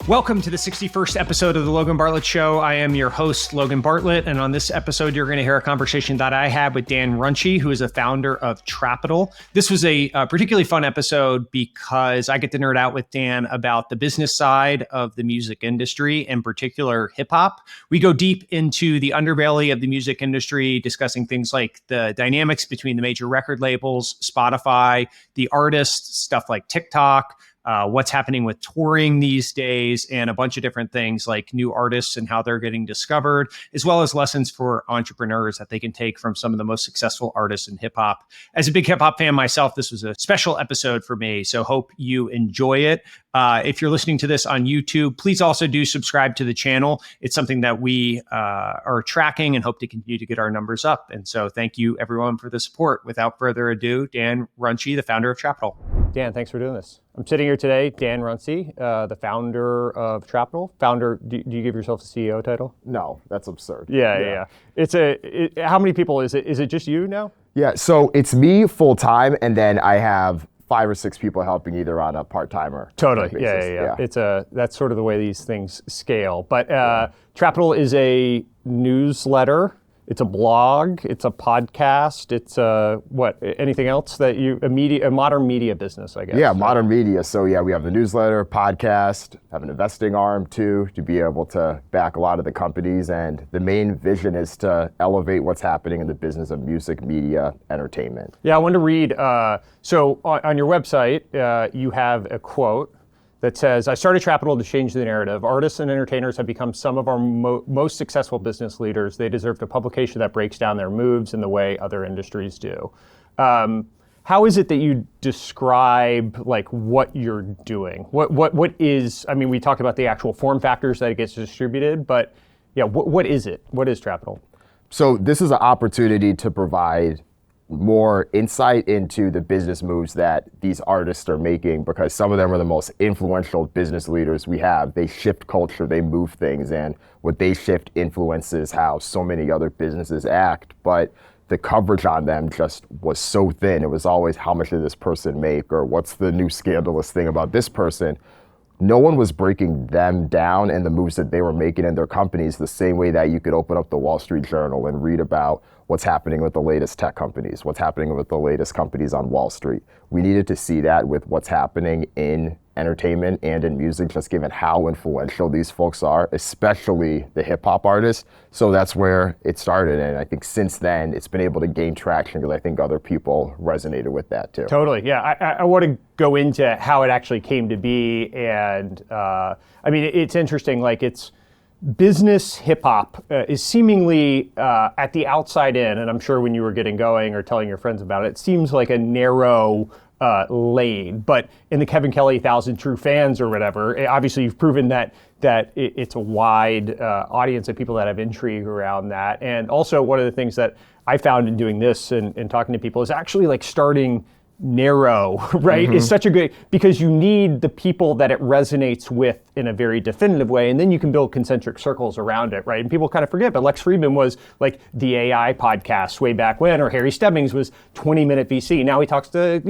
Welcome to the 61st episode of the Logan Bartlett Show. I am your host, Logan Bartlett, and on this episode, you're going to hear a conversation that I had with Dan Runcie, who is a founder of Trapital. This was a particularly fun episode because I get to nerd out with Dan about the business side of the music industry, in particular hip-hop. We go deep into the underbelly of the music industry, discussing things like the dynamics between the major record labels, Spotify, the artists, stuff like TikTok, what's happening with touring these days, and a bunch of different things like new artists and how they're getting discovered, as well as lessons for entrepreneurs that they can take from some of the most successful artists in hip hop. As a big hip hop fan myself, this was a special episode for me, so hope you enjoy it. If you're listening to this on YouTube, please also do subscribe to the channel. It's something that we are tracking and hope to continue to get our numbers up. And so thank you everyone for the support. Without further ado, Dan Runcie, the founder of Trapital. Dan, thanks for doing this. I'm sitting here today, Dan Runcie, the founder of Trapital. Founder, do you give yourself a CEO title? No, that's absurd. Yeah. How many people is it? Is it just you now? Yeah, so it's me full time, and then I have 5 or 6 people helping either on a part-timer. Totally, yeah. That's sort of the way these things scale. But Trapital is a newsletter. It's a blog, it's a podcast, it's anything else that a modern media business, I guess. Yeah, modern media. So yeah, we have the newsletter, podcast, have an investing arm too, to be able to back a lot of the companies. And the main vision is to elevate what's happening in the business of music, media, entertainment. Yeah, I wanted to read, so on your website, you have a quote that says, I started Trapital to change the narrative. Artists and entertainers have become some of our most successful business leaders. They deserve a publication that breaks down their moves in the way other industries do. How is it that you describe like what you're doing? What is, I mean, we talked about the actual form factors that it gets distributed, but yeah, what is it? What is Trapital? So this is an opportunity to provide more insight into the business moves that these artists are making, because some of them are the most influential business leaders we have. They shift culture, they move things, and what they shift influences how so many other businesses act. But the coverage on them just was so thin. It was always, how much did this person make, or what's the new scandalous thing about this person? No one was breaking them down and the moves that they were making in their companies the same way that you could open up the Wall Street Journal and read about what's happening with the latest tech companies, what's happening with the latest companies on Wall Street. We needed to see that with what's happening in entertainment and in music, just given how influential these folks are, especially the hip hop artists. So that's where it started. And I think since then, it's been able to gain traction because I think other people resonated with that too. Totally, yeah. I want to go into how it actually came to be. And I mean, it's interesting, like it's, business hip hop is seemingly at the outside in, and I'm sure when you were getting going or telling your friends about it, it seems like a narrow lane. But in the Kevin Kelly 1,000 True Fans or whatever, obviously you've proven that it's a wide audience of people that have intrigue around that. And also one of the things that I found in doing this and talking to people is actually like starting narrow, right? Mm-hmm. Is such a good, because you need the people that it resonates with in a very definitive way, and then you can build concentric circles around it, right? And people kind of forget, but Lex Friedman was like the AI podcast way back when, or Harry Stebbings was 20-minute VC. Now he talks to,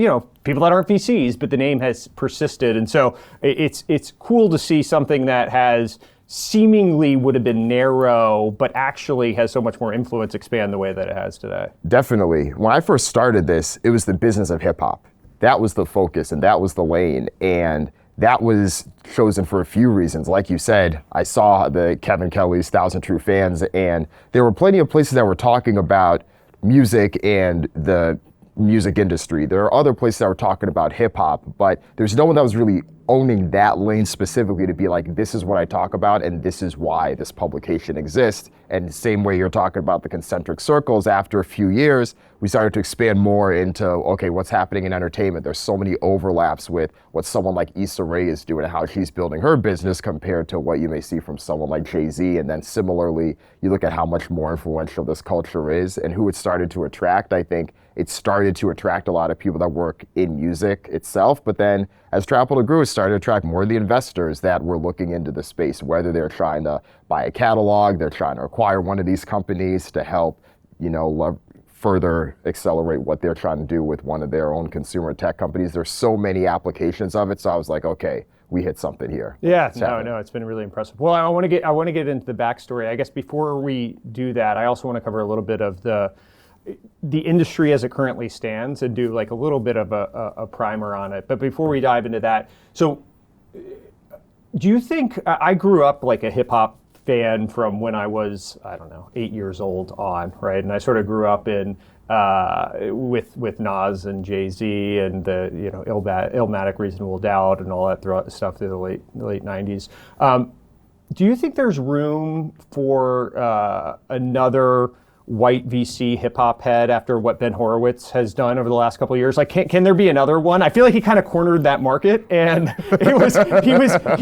people that aren't VCs, but the name has persisted. And so it's cool to see something that has seemingly would have been narrow, but actually has so much more influence expand the way that it has today. Definitely. When I first started this, it was the business of hip hop. That was the focus and that was the lane. And that was chosen for a few reasons. Like you said, I saw the Kevin Kelly's 1,000 True Fans, and there were plenty of places that were talking about music and the music industry. There are other places that were talking about hip hop, but there's no one that was really owning that lane specifically to be like, this is what I talk about and this is why this publication exists. And the same way you're talking about the concentric circles, after a few years, we started to expand more into, okay, what's happening in entertainment? There's so many overlaps with what someone like Issa Rae is doing and how she's building her business compared to what you may see from someone like Jay-Z. And then similarly, you look at how much more influential this culture is and who it started to attract. I think it started to attract a lot of people that work in music itself, but then as Trapital grew, it started to attract more of the investors that were looking into the space, whether they're trying to buy a catalog, they're trying to acquire one of these companies to help, further accelerate what they're trying to do with one of their own consumer tech companies. There's so many applications of it. So I was like, okay, we hit something here. Yeah, no, it's been really impressive. Well, I want to get into the backstory. I guess before we do that, I also want to cover a little bit of the industry as it currently stands and do like a little bit of a primer on it. But before we dive into that, so do you think, I grew up like a hip hop fan from when I was, I don't know, 8 years old on, right? And I sort of grew up in with Nas and Jay-Z and the Illmatic, Reasonable Doubt and all that stuff through the late 90s. Do you think there's room for another white VC hip hop head after what Ben Horowitz has done over the last couple of years? Like, can there be another one? I feel like he kind of cornered that market, and he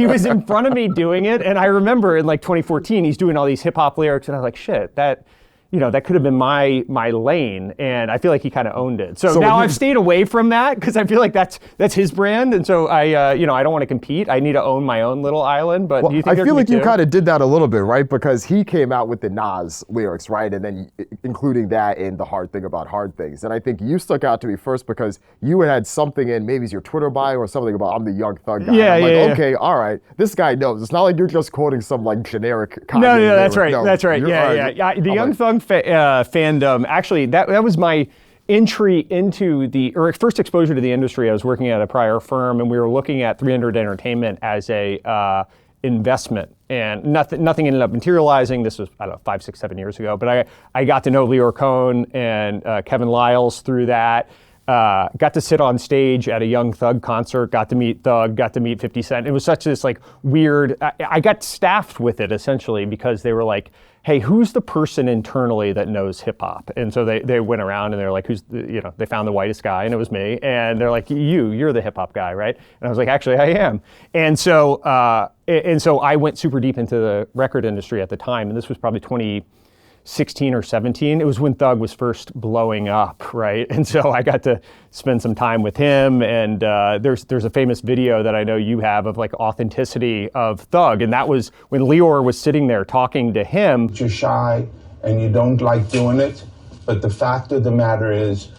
was in front of me doing it. And I remember in like 2014, he's doing all these hip hop lyrics, and I was like, shit, that could have been my lane, and I feel like he kind of owned it. So now I've stayed away from that because I feel like that's his brand, and so I don't want to compete. I need to own my own little island. But do you think I feel like you kind of did that a little bit, right? Because he came out with the Nas lyrics, right, and then including that in the hard thing about hard things. And I think you stuck out to me first because you had something in maybe it's your Twitter bio or something about I'm the young thug guy. Yeah, okay, all right, this guy knows. It's not like you're just quoting some like generic. No, that's right. That's right. Yeah. The young thug fandom, actually, that was my entry into first exposure to the industry. I was working at a prior firm, and we were looking at 300 Entertainment as a investment, and nothing ended up materializing. This was, I don't know, 5, 6, 7 years ago, but I got to know Leo Cohn and Kevin Lyles through that. Got to sit on stage at a Young Thug concert, got to meet Thug, got to meet 50 Cent. It was such this like weird, I got staffed with it essentially because they were like, hey, who's the person internally that knows hip hop? And so they went around and they're like, they found the whitest guy, and it was me. And they're like, you're the hip hop guy, right? And I was like, actually, I am. And so I went super deep into the record industry at the time, and this was probably 2016 or 17. It was when Thug was first blowing up, right? And so I got to spend some time with him, and there's a famous video that I know you have of like authenticity of Thug, and that was when Leor was sitting there talking to him. You're shy and you don't like doing it, but the fact of the matter is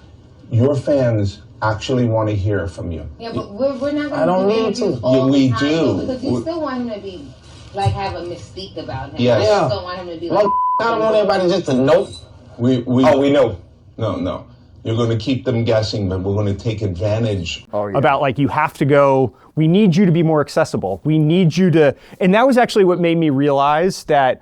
your fans actually want to hear from you. Yeah, but we're not going to I don't need to. Yeah, we do. Because you still want him to be, like, have a mystique about him. Yes. You still want him to be like... I don't want everybody just to know. We know. No. You're going to keep them guessing, but we're going to take advantage. About like, you have to go, we need you to be more accessible. We need you to, and that was actually what made me realize that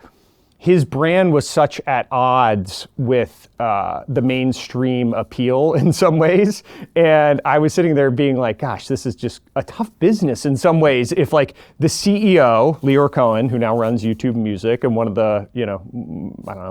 his brand was such at odds with the mainstream appeal in some ways. And I was sitting there being like, gosh, this is just a tough business in some ways. If like the CEO, Leo Cohen, who now runs YouTube Music and one of the,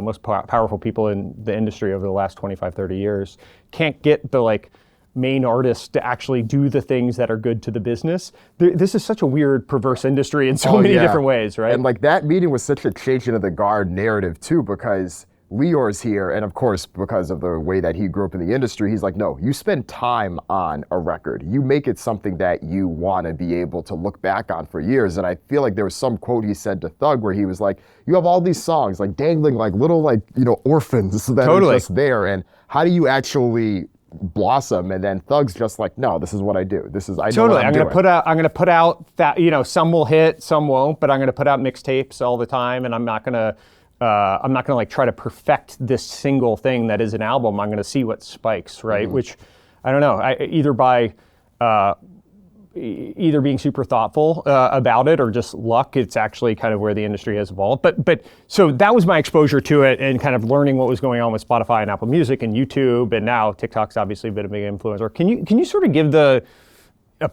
most powerful people in the industry over the last 25, 30 years, can't get the like main artists to actually do the things that are good to the business. This is such a weird, perverse industry in so many different ways, right? And like that meeting was such a changing of the guard narrative too, because Leor's here, and of course, because of the way that he grew up in the industry, he's like, no, you spend time on a record. You make it something that you want to be able to look back on for years. And I feel like there was some quote he said to Thug where he was like, you have all these songs like dangling like little like, orphans that are just there. And how do you actually blossom? And then Thug's just like, no, this is what I do. I know what I'm gonna put out that, some will hit, some won't, but I'm gonna put out mixtapes all the time, and I'm not gonna like try to perfect this single thing that is an album. I'm gonna see what spikes, right? Mm-hmm. Which I don't know, either being super thoughtful about it or just luck. It's actually kind of where the industry has evolved. But so that was my exposure to it and kind of learning what was going on with Spotify and Apple Music and YouTube, and now TikTok's obviously been a big influencer. Can you sort of give a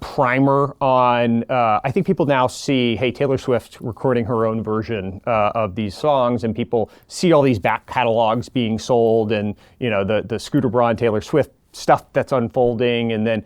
primer on, I think people now see, hey, Taylor Swift recording her own version of these songs, and people see all these back catalogs being sold, and the Scooter Braun, Taylor Swift stuff that's unfolding, and then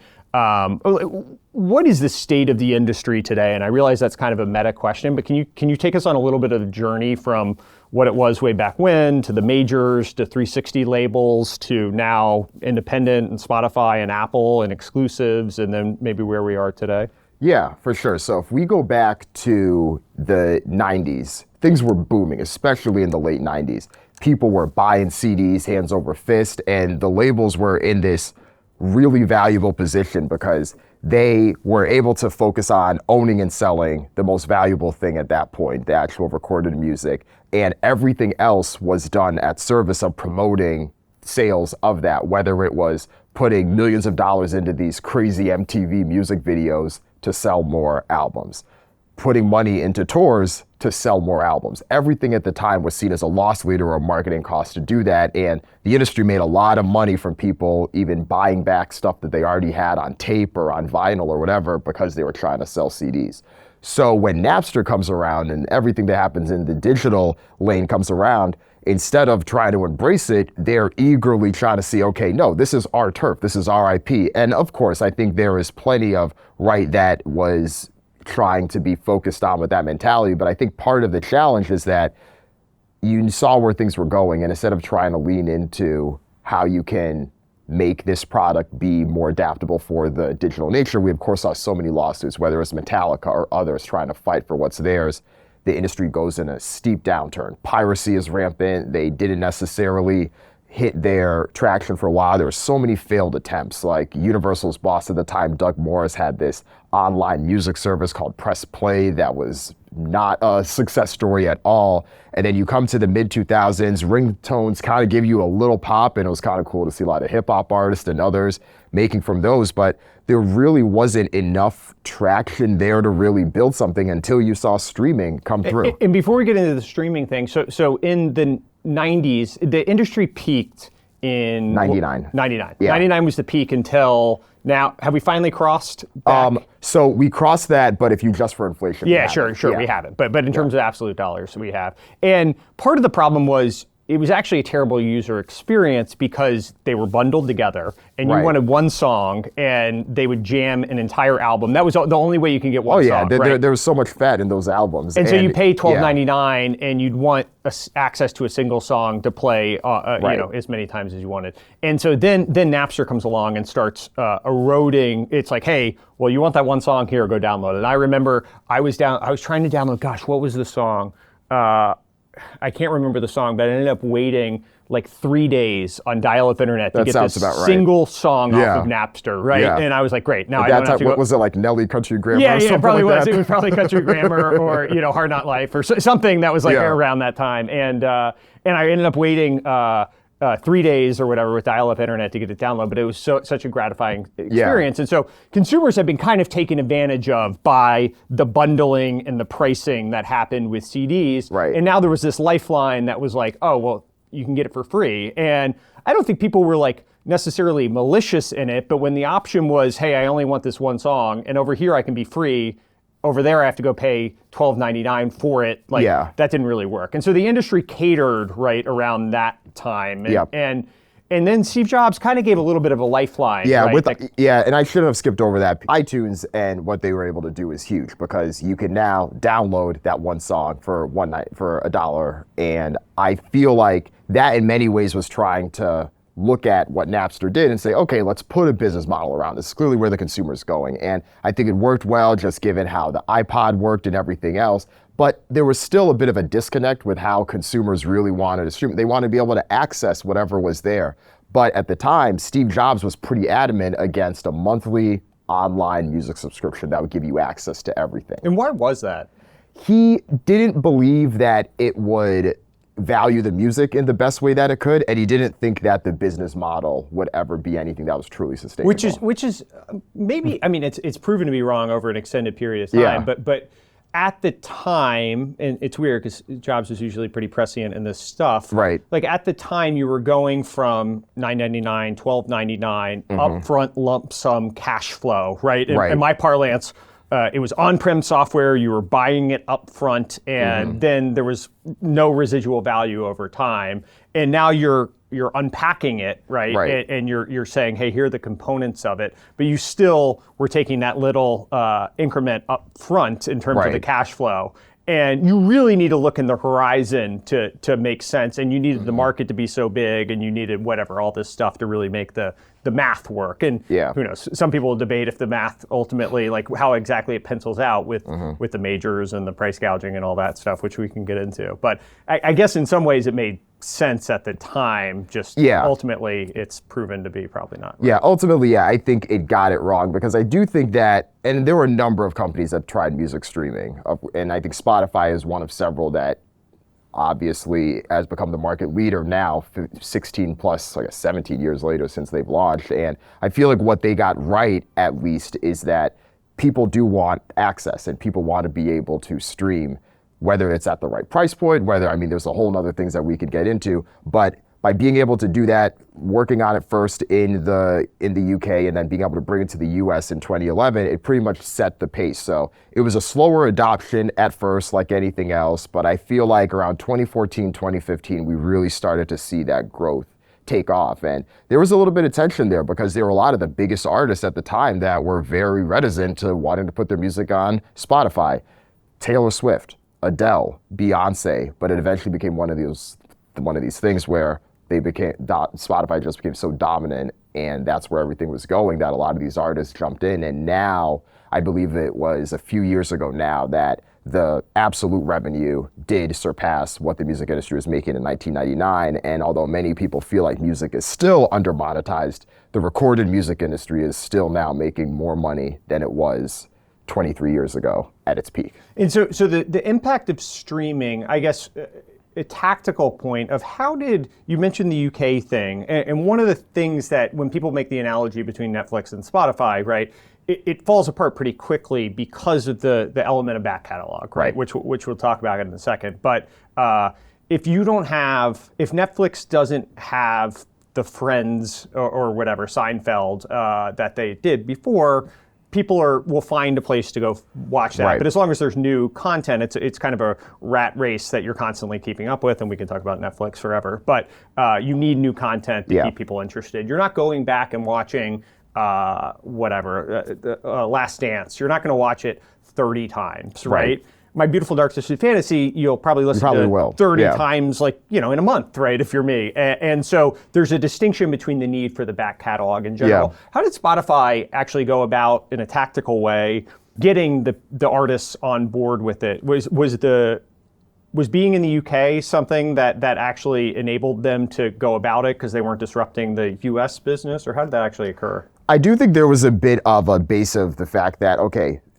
what is the state of the industry today? And I realize that's kind of a meta question, but can you take us on a little bit of a journey from what it was way back when to the majors to 360 labels to now independent and Spotify and Apple and exclusives, and then maybe where we are today? Yeah, for sure. So if we go back to the 90s, things were booming, especially in the late 90s. People were buying CDs hands over fist, and the labels were in this really valuable position because they were able to focus on owning and selling the most valuable thing at that point, the actual recorded music. And everything else was done at service of promoting sales of that, whether it was putting millions of dollars into these crazy MTV music videos to sell more albums, putting money into tours to sell more albums. Everything at the time was seen as a loss leader or a marketing cost to do that. And the industry made a lot of money from people even buying back stuff that they already had on tape or on vinyl or whatever because they were trying to sell CDs. So when Napster comes around and everything that happens in the digital lane comes around, instead of trying to embrace it, they're eagerly trying to see, okay, no, this is our turf, this is our IP. And of course, I think there is plenty of right that was trying to be focused on with that mentality. But I think part of the challenge is that you saw where things were going, and instead of trying to lean into how you can make this product be more adaptable for the digital nature, we of course saw so many lawsuits, whether it's Metallica or others trying to fight for what's theirs. The industry goes in a steep downturn. Piracy is rampant. They didn't necessarily hit their traction for a while. There were so many failed attempts. Like Universal's boss at the time, Doug Morris, had this online music service called Press Play that was not a success story at all. And then you come to the mid-2000s, ringtones kind of give you a little pop, and it was kind of cool to see a lot of hip-hop artists and others making from those, but there really wasn't enough traction there to really build something until you saw streaming come through. And before we get into the streaming thing, so in the 90s, the industry peaked in 99. 99. Yeah. 99 was the peak until now. Have we finally crossed back? So we crossed that, but if you adjust for inflation, Yeah, sure, yeah. we haven't. But in terms of absolute dollars, we have. And part of the problem was it was actually a terrible user experience because they were bundled together, and you wanted one song, and they would jam an entire album. That was the only way you can get one song. There was so much fat in those albums. And so you pay $12.99, and you'd want access to a single song to play, you know, as many times as you wanted. And so then Napster comes along and starts eroding. It's like, hey, well, you want that one song? Here, go download it. And I remember I was trying to download. Gosh, what was the song? I can't remember the song, but I ended up waiting like 3 days on dial-up internet to get this single song off of Napster, right? Yeah. And I was like, great. Now I don't have to go. What was it, like Nelly Country Grammar? Yeah, or something it probably like was. That? It was probably Country Grammar or Hard Knock Life or something that was like around that time. And I ended up waiting 3 days or whatever with dial-up internet to get it download, but it was such a gratifying experience. And so consumers have been kind of taken advantage of by the bundling and the pricing that happened with CDs. Right. And now there was this lifeline that was like, oh, well, you can get it for free. And I don't think people were like necessarily malicious in it, but when the option was, hey, I only want this one song, and over here I can be free, over there I have to go pay $12.99 for it, like that didn't really work. And so the industry catered right around that time. And then Steve Jobs kind of gave a little bit of a lifeline. Yeah, right? And I shouldn't have skipped over that. iTunes and what they were able to do is huge because you can now download that one song for one night for $1. And I feel like that in many ways was trying to look at what Napster did and say, okay, let's put a business model around this. It's clearly where the consumer is going. And I think it worked well just given how the iPod worked and everything else. But there was still a bit of a disconnect with how consumers really wanted to stream. They wanted to be able to access whatever was there. But at the time, Steve Jobs was pretty adamant against a monthly online music subscription that would give you access to everything. And why was that? He didn't believe that it would value the music in the best way that it could, and he didn't think that the business model would ever be anything that was truly sustainable. Which is maybe, I mean, it's proven to be wrong over an extended period of time, but at the time, and it's weird because Jobs was usually pretty prescient in this stuff. Right. Like at the time, you were going from $9.99, $12.99, upfront lump sum cash flow, right? In my parlance, it was on-prem software. You were buying it up front, and then there was no residual value over time. And now you're unpacking it, right? And you're saying, hey, here are the components of it. But you still were taking that little increment up front in terms of the cash flow. And you really need to look in the horizon to make sense. And you needed the market to be so big, and you needed whatever, all this stuff to really make the the math work. And who knows, some people will debate if the math ultimately, like how exactly it pencils out with the majors and the price gouging and all that stuff, which we can get into. But I guess in some ways it made sense at the time, just ultimately it's proven to be probably not right. Ultimately, I think it got it wrong, because I do think that, and there were a number of companies that tried music streaming, and I think Spotify is one of several that obviously has become the market leader now, 16 plus, I guess 17 years later since they've launched. And I feel like what they got right, at least, is that people do want access and people want to be able to stream, whether it's at the right price point, there's a whole other things that we could get into, but by being able to do that, working on it first in the UK and then being able to bring it to the US in 2011, it pretty much set the pace. So it was a slower adoption at first, like anything else, but I feel like around 2014, 2015, we really started to see that growth take off. And there was a little bit of tension there, because there were a lot of the biggest artists at the time that were very reticent to wanting to put their music on Spotify. Taylor Swift, Adele, Beyonce, but it eventually became one of these things where Spotify just became so dominant, and that's where everything was going, that a lot of these artists jumped in. And now, I believe it was a few years ago now, that the absolute revenue did surpass what the music industry was making in 1999. And although many people feel like music is still under monetized, the recorded music industry is still now making more money than it was 23 years ago at its peak. And so the impact of streaming, I guess, a tactical point of you mentioned the UK thing, and one of the things that when people make the analogy between Netflix and Spotify, right, it falls apart pretty quickly because of the element of back catalog, right? Which we'll talk about in a second. But if Netflix doesn't have the Friends or whatever, Seinfeld, that they did before, people will find a place to go watch that. Right. But as long as there's new content, it's kind of a rat race that you're constantly keeping up with, and we can talk about Netflix forever. But you need new content to keep people interested. You're not going back and watching Last Dance. You're not going to watch it 30 times, right? My Beautiful Dark Twisted Fantasy, you'll probably listen to 30 times, in a month, right, if you're me. And so there's a distinction between the need for the back catalog in general. How did Spotify actually go about, in a tactical way, getting the artists on board with it? Was being in the UK something that actually enabled them to go about it because they weren't disrupting the US business, or how did that actually occur? I do think there was a bit of a base of the fact that,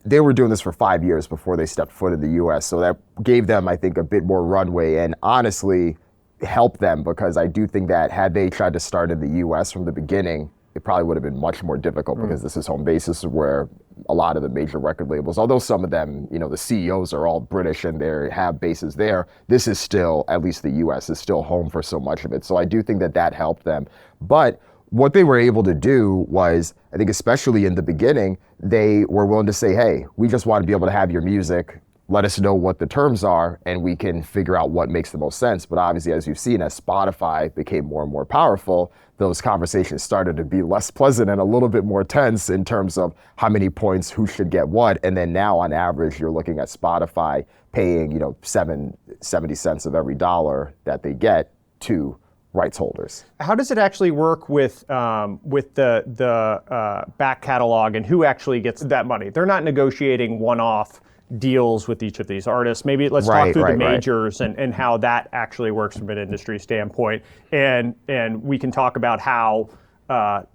they were doing this for 5 years before they stepped foot in the US. So that gave them, I think, a bit more runway, and honestly helped them, because I do think that had they tried to start in the US from the beginning, it probably would have been much more difficult, because this is home basis where a lot of the major record labels, although some of them, the CEOs are all British and they have bases there, this is still, at least the US is still home for so much of it. So I do think that helped them. But what they were able to do was, I think especially in the beginning, they were willing to say, hey, we just want to be able to have your music, let us know what the terms are, and we can figure out what makes the most sense. But obviously, as you've seen, as Spotify became more and more powerful, those conversations started to be less pleasant and a little bit more tense in terms of how many points, who should get what. And then now, on average, you're looking at Spotify paying, 70 cents of every dollar that they get to rights holders. How does it actually work with the back catalog and who actually gets that money? They're not negotiating one-off deals with each of these artists. Maybe let's talk through the majors and how that actually works from an industry standpoint. And we can talk about how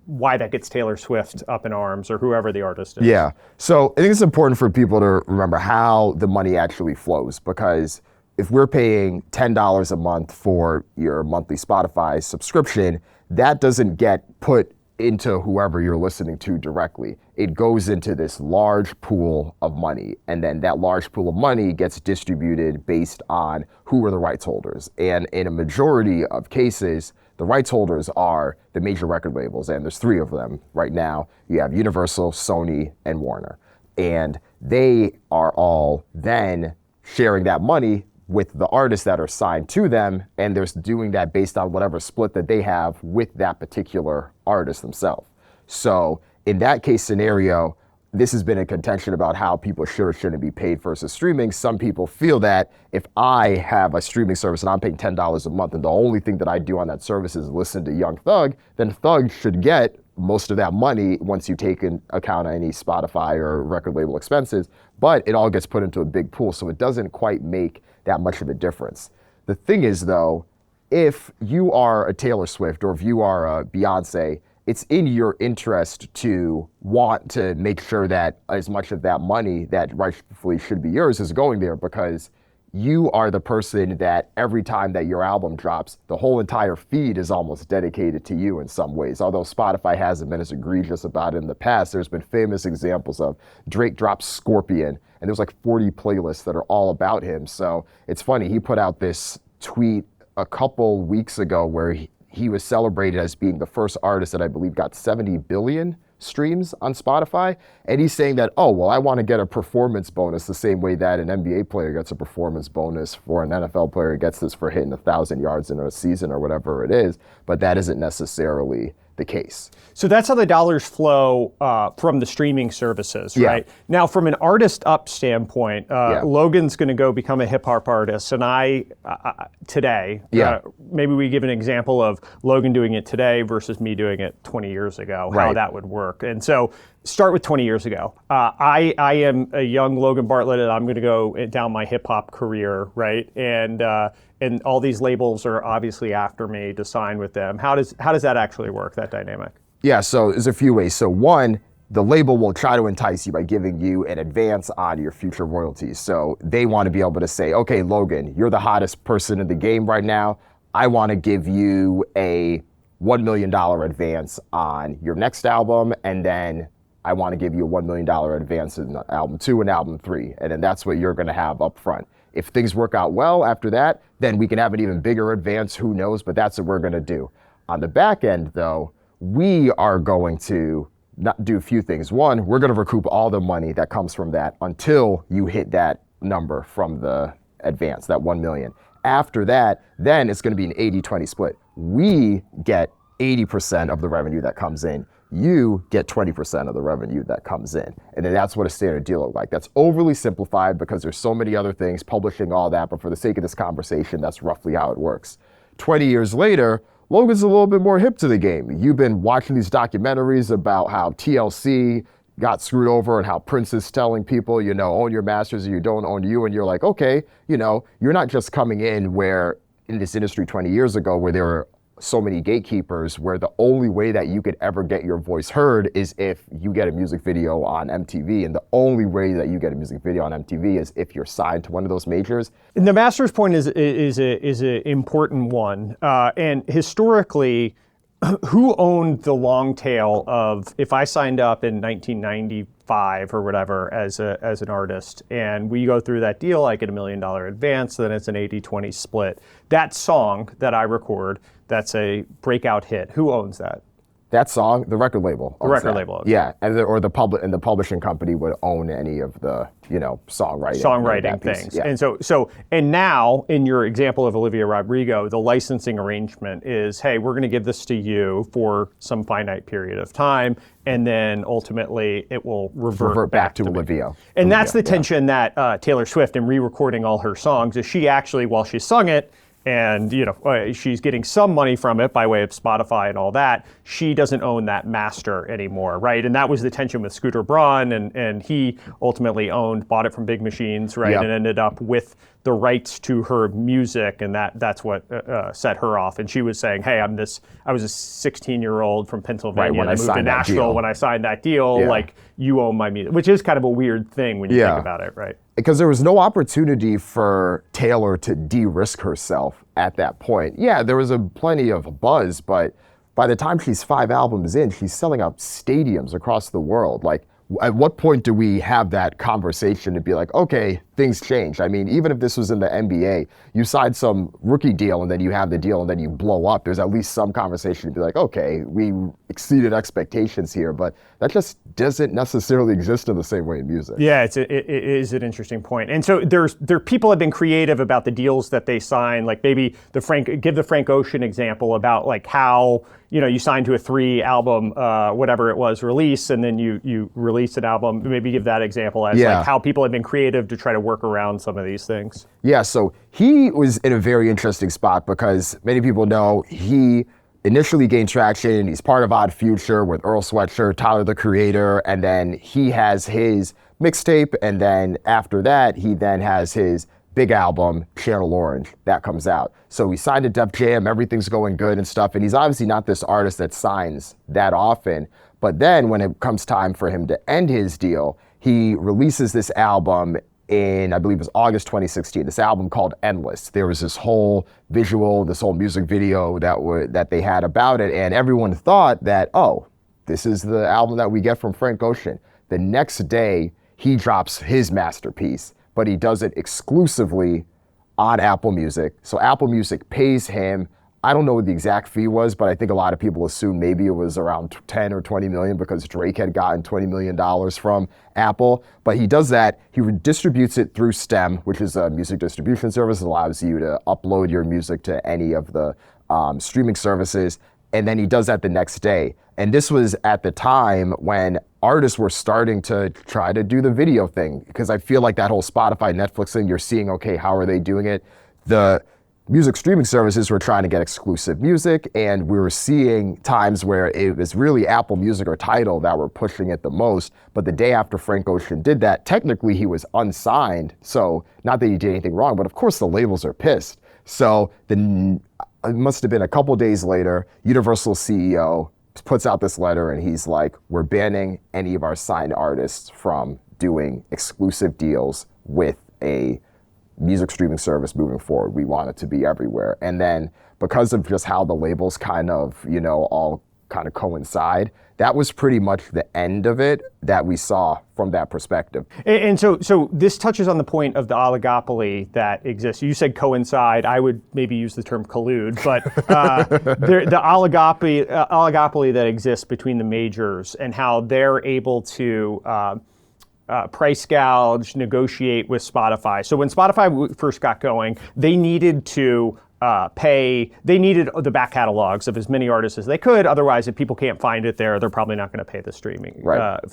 why that gets Taylor Swift up in arms, or whoever the artist is. Yeah. So I think it's important for people to remember how the money actually flows, because if we're paying $10 a month for your monthly Spotify subscription, that doesn't get put into whoever you're listening to directly. It goes into this large pool of money, and then that large pool of money gets distributed based on who are the rights holders. And in a majority of cases, the rights holders are the major record labels, and there's 3 of them right now. You have Universal, Sony, and Warner. And they are all then sharing that money with the artists that are signed to them, and they're doing that based on whatever split that they have with that particular artist themselves. So in that case scenario, this has been a contention about how people should or shouldn't be paid versus streaming. Some people feel that if I have a streaming service and I'm paying $10 a month and the only thing that I do on that service is listen to Young Thug, then Thug should get most of that money once you take into account any Spotify or record label expenses, but it all gets put into a big pool, so it doesn't quite make that much of a difference. The thing is though, if you are a Taylor Swift or if you are a Beyonce, it's in your interest to want to make sure that as much of that money that rightfully should be yours is going there, because you are the person that every time that your album drops, the whole entire feed is almost dedicated to you in some ways. Although Spotify hasn't been as egregious about it in the past, there's been famous examples of Drake drops Scorpion, and there's like 40 playlists that are all about him. So it's funny, he put out this tweet a couple weeks ago where he was celebrated as being the first artist that I believe got 70 billion streams on Spotify. And he's saying that, oh, well, I want to get a performance bonus the same way that an NBA player gets a performance bonus for an NFL player gets this for hitting 1,000 yards in a season or whatever it is. But that isn't necessarily the case. So that's how the dollars flow from the streaming services, right? Yeah. Now, from an artist up standpoint, Logan's going to go become a hip hop artist, and I today, maybe we give an example of Logan doing it today versus me doing it 20 years ago, how that would work. And so start with 20 years ago. I am a young Logan Bartlett, and I'm going to go down my hip hop career, right? And all these labels are obviously after me to sign with them. How does that actually work, that dynamic? Yeah, so there's a few ways. So one, the label will try to entice you by giving you an advance on your future royalties. So they want to be able to say, okay, Logan, you're the hottest person in the game right now. I want to give you a $1 million advance on your next album, and then I want to give you a $1 million advance in album 2 and album 3, and then that's what you're going to have up front. If things work out well after that, then we can have an even bigger advance, who knows, but that's what we're going to do. On the back end, though, we are going to not do a few things. One, we're going to recoup all the money that comes from that until you hit that number from the advance, that 1 million. After that, then it's going to be an 80-20 split. We get 80% of the revenue that comes in. You get 20% of the revenue that comes in. And then that's what a standard deal looks like. That's overly simplified because there's so many other things, publishing, all that, but for the sake of this conversation, that's roughly how it works. 20 years later, Logan's a little bit more hip to the game. You've been watching these documentaries about how TLC got screwed over and how Prince is telling people, own your masters or you don't own you. And you're like, okay, you're not just coming in where in this industry 20 years ago where there were so many gatekeepers, where the only way that you could ever get your voice heard is if you get a music video on MTV. And the only way that you get a music video on MTV is if you're signed to one of those majors. And the master's point is an important one. And historically, who owned the long tail of, if I signed up in 1995 or whatever as an artist, and we go through that deal, I get $1 million advance, then it's an 80-20 split. That song that I record, that's a breakout hit. Who owns that? That song, the record label. The record label. Yeah, and the publishing company would own any of the, songwriting things. Yeah. And and now in your example of Olivia Rodrigo, the licensing arrangement is, hey, we're going to give this to you for some finite period of time, and then ultimately it will revert back to Olivia. And that's the tension that Taylor Swift, in re-recording all her songs, is she actually, while she sung it, and she's getting some money from it by way of Spotify and all that, she doesn't own that master anymore, right? And that was the tension with Scooter Braun, and he ultimately bought it from Big Machines, right? Yep. And ended up with the rights to her music, and that's what set her off. And she was saying, hey, I was a 16-year-old from Pennsylvania, when I moved to Nashville when I signed that deal, like, you own my music, which is kind of a weird thing when you think about it, right? Because there was no opportunity for Taylor to de-risk herself at that point. Yeah, there was plenty of buzz, but by the time she's 5 albums in, she's selling out stadiums across the world. Like, at what point do we have that conversation to be like, okay, things change. I mean, even if this was in the NBA, you sign some rookie deal and then you have the deal and then you blow up, there's at least some conversation to be like, okay, we exceeded expectations here, but that just doesn't necessarily exist in the same way in music. Yeah, it is an interesting point. And so there people have been creative about the deals that they sign, like maybe give the Frank Ocean example about like how, you signed to a 3-album, whatever it was, release, and then you release an album. Maybe give that example as like how people have been creative to try to work around some of these things. Yeah, so he was in a very interesting spot because many people know he initially gained traction. He's part of Odd Future with Earl Sweatshirt, Tyler the Creator, and then he has his mixtape, and then after that, he then has his big album, Channel Orange, that comes out. So he signed to Def Jam, everything's going good and stuff, and he's obviously not this artist that signs that often, but then when it comes time for him to end his deal, he releases this album in, I believe it was August 2016, this album called Endless. There was this whole visual, this whole music video that they had about it, and everyone thought that, oh, this is the album that we get from Frank Ocean. The next day, he drops his masterpiece, but he does it exclusively on Apple Music. So Apple Music pays him, I don't know what the exact fee was, but I think a lot of people assume maybe it was around 10 or 20 million because Drake had gotten $20 million from Apple. But he does that, he distributes it through STEM, which is a music distribution service that allows you to upload your music to any of the streaming services. And then he does that the next day. And this was at the time when artists were starting to try to do the video thing, because I feel like that whole Spotify, Netflix thing, you're seeing, okay, how are they doing it? The music streaming services were trying to get exclusive music, and we were seeing times where it was really Apple Music or Tidal that were pushing it the most. But the day after Frank Ocean did that, technically he was unsigned, so not that he did anything wrong, but of course the labels are pissed. So it must have been a couple days later, Universal CEO puts out this letter and he's like, we're banning any of our signed artists from doing exclusive deals with a music streaming service moving forward. We want it to be everywhere. And then because of just how the labels kind of, all kind of coincide, that was pretty much the end of it that we saw from that perspective. And so this touches on the point of the oligopoly that exists. You said coincide. I would maybe use the term collude, but the oligopoly that exists between the majors and how they're able to price gouge, negotiate with Spotify. So when Spotify first got going, they needed to they needed the back catalogs of as many artists as they could. Otherwise, if people can't find it there, they're probably not going to pay the streaming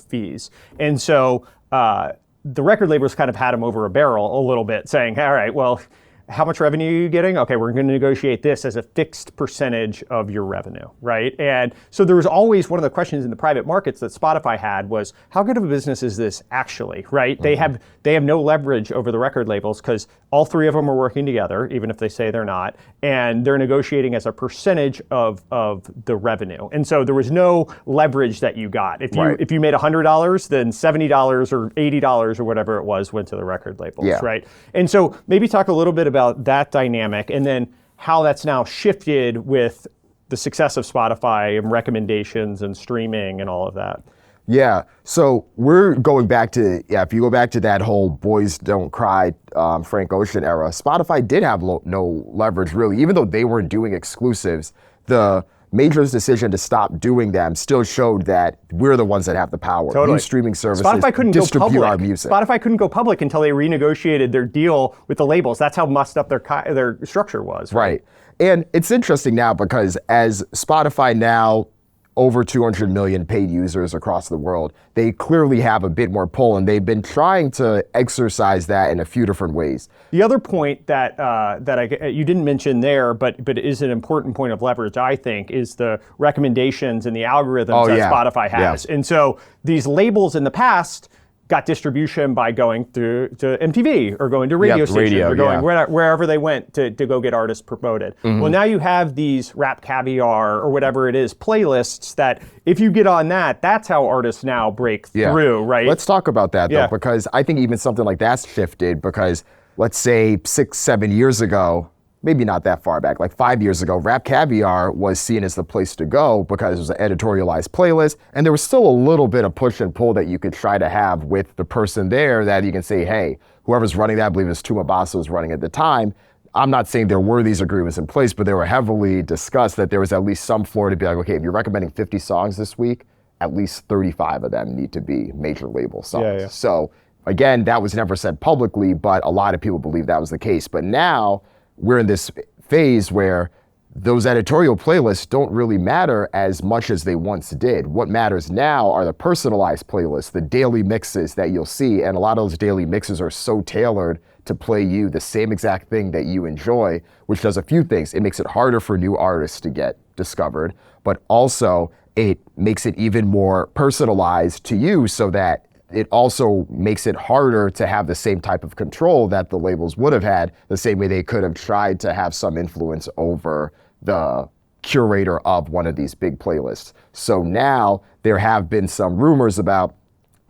fees. And so the record labels kind of had them over a barrel a little bit, saying, all right, well, how much revenue are you getting? Okay, we're going to negotiate this as a fixed percentage of your revenue, right? And so there was always one of the questions in the private markets that Spotify had was, how good of a business is this actually, right? Mm-hmm. They have no leverage over the record labels because all three of them are working together, even if they say they're not, and they're negotiating as a percentage of the revenue. And so there was no leverage that you got. If you made $100, then $70 or $80 or whatever it was went to the record labels, right? And so maybe talk a little bit about that dynamic and then how that's now shifted with the success of Spotify and recommendations and streaming and all of that. Yeah, so we're going back to, if you go back to that whole Boys Don't Cry Frank Ocean era, Spotify did have no leverage really, even though they weren't doing exclusives. The major's decision to stop doing them still showed that we're the ones that have the power. Totally. These streaming services Spotify couldn't distribute go public. our music. Spotify couldn't go public until they renegotiated their deal with the labels. That's how messed up their structure was. Right. And it's interesting now because as Spotify now over 200 million paid users across the world, they clearly have a bit more pull, and they've been trying to exercise that in a few different ways. The other point that you didn't mention there, but is an important point of leverage, I think, is the recommendations and the algorithms that Spotify has. Yeah. And so these labels in the past got distribution by going to MTV or going to radio stations or going wherever they went to go get artists promoted. Mm-hmm. Well, now you have these Rap Caviar or whatever it is, playlists that if you get on that, that's how artists now break through, right? Let's talk about that though, because I think even something like that's shifted because let's say 6-7 years ago, maybe not that far back, like 5 years ago, Rap Caviar was seen as the place to go because it was an editorialized playlist, and there was still a little bit of push and pull that you could try to have with the person there that you can say, hey, whoever's running that, I believe it was Tuma Basso was running at the time. I'm not saying there were these agreements in place, but they were heavily discussed that there was at least some floor to be like, okay, if you're recommending 50 songs this week, at least 35 of them need to be major label songs. Yeah, yeah. So again, that was never said publicly, but a lot of people believe that was the case. But now we're in this phase where those editorial playlists don't really matter as much as they once did. What matters now are the personalized playlists, the daily mixes that you'll see. And a lot of those daily mixes are so tailored to play you the same exact thing that you enjoy, which does a few things. It makes it harder for new artists to get discovered, but also it makes it even more personalized to you so that it also makes it harder to have the same type of control that the labels would have had, the same way they could have tried to have some influence over the curator of one of these big playlists. So now there have been some rumors about,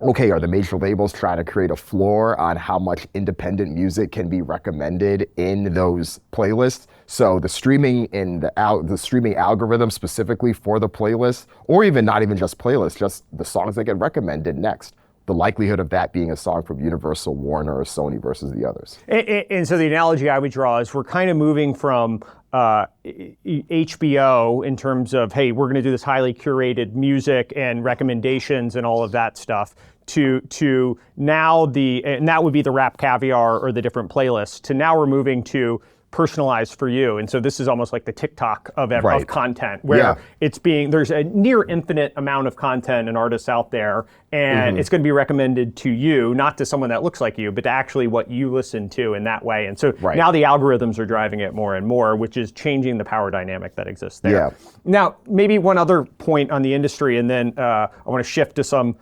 okay, are the major labels trying to create a floor on how much independent music can be recommended in those playlists? So the streaming in the streaming algorithm specifically for the playlist, or even not even just playlists, just the songs that get recommended next, the likelihood of that being a song from Universal, Warner, or Sony versus the others. And so the analogy I would draw is we're kind of moving from HBO in terms of, hey, we're going to do this highly curated music and recommendations and all of that stuff, to now and that would be the Rap Caviar or the different playlists, to now we're moving to personalized for you. And so this is almost like the TikTok of content, where there's a near infinite amount of content and artists out there, and it's going to be recommended to you, not to someone that looks like you, but to actually what you listen to in that way. And so now the algorithms are driving it more and more, which is changing the power dynamic that exists there. Yeah. Now, maybe one other point on the industry, and then I want to shift to some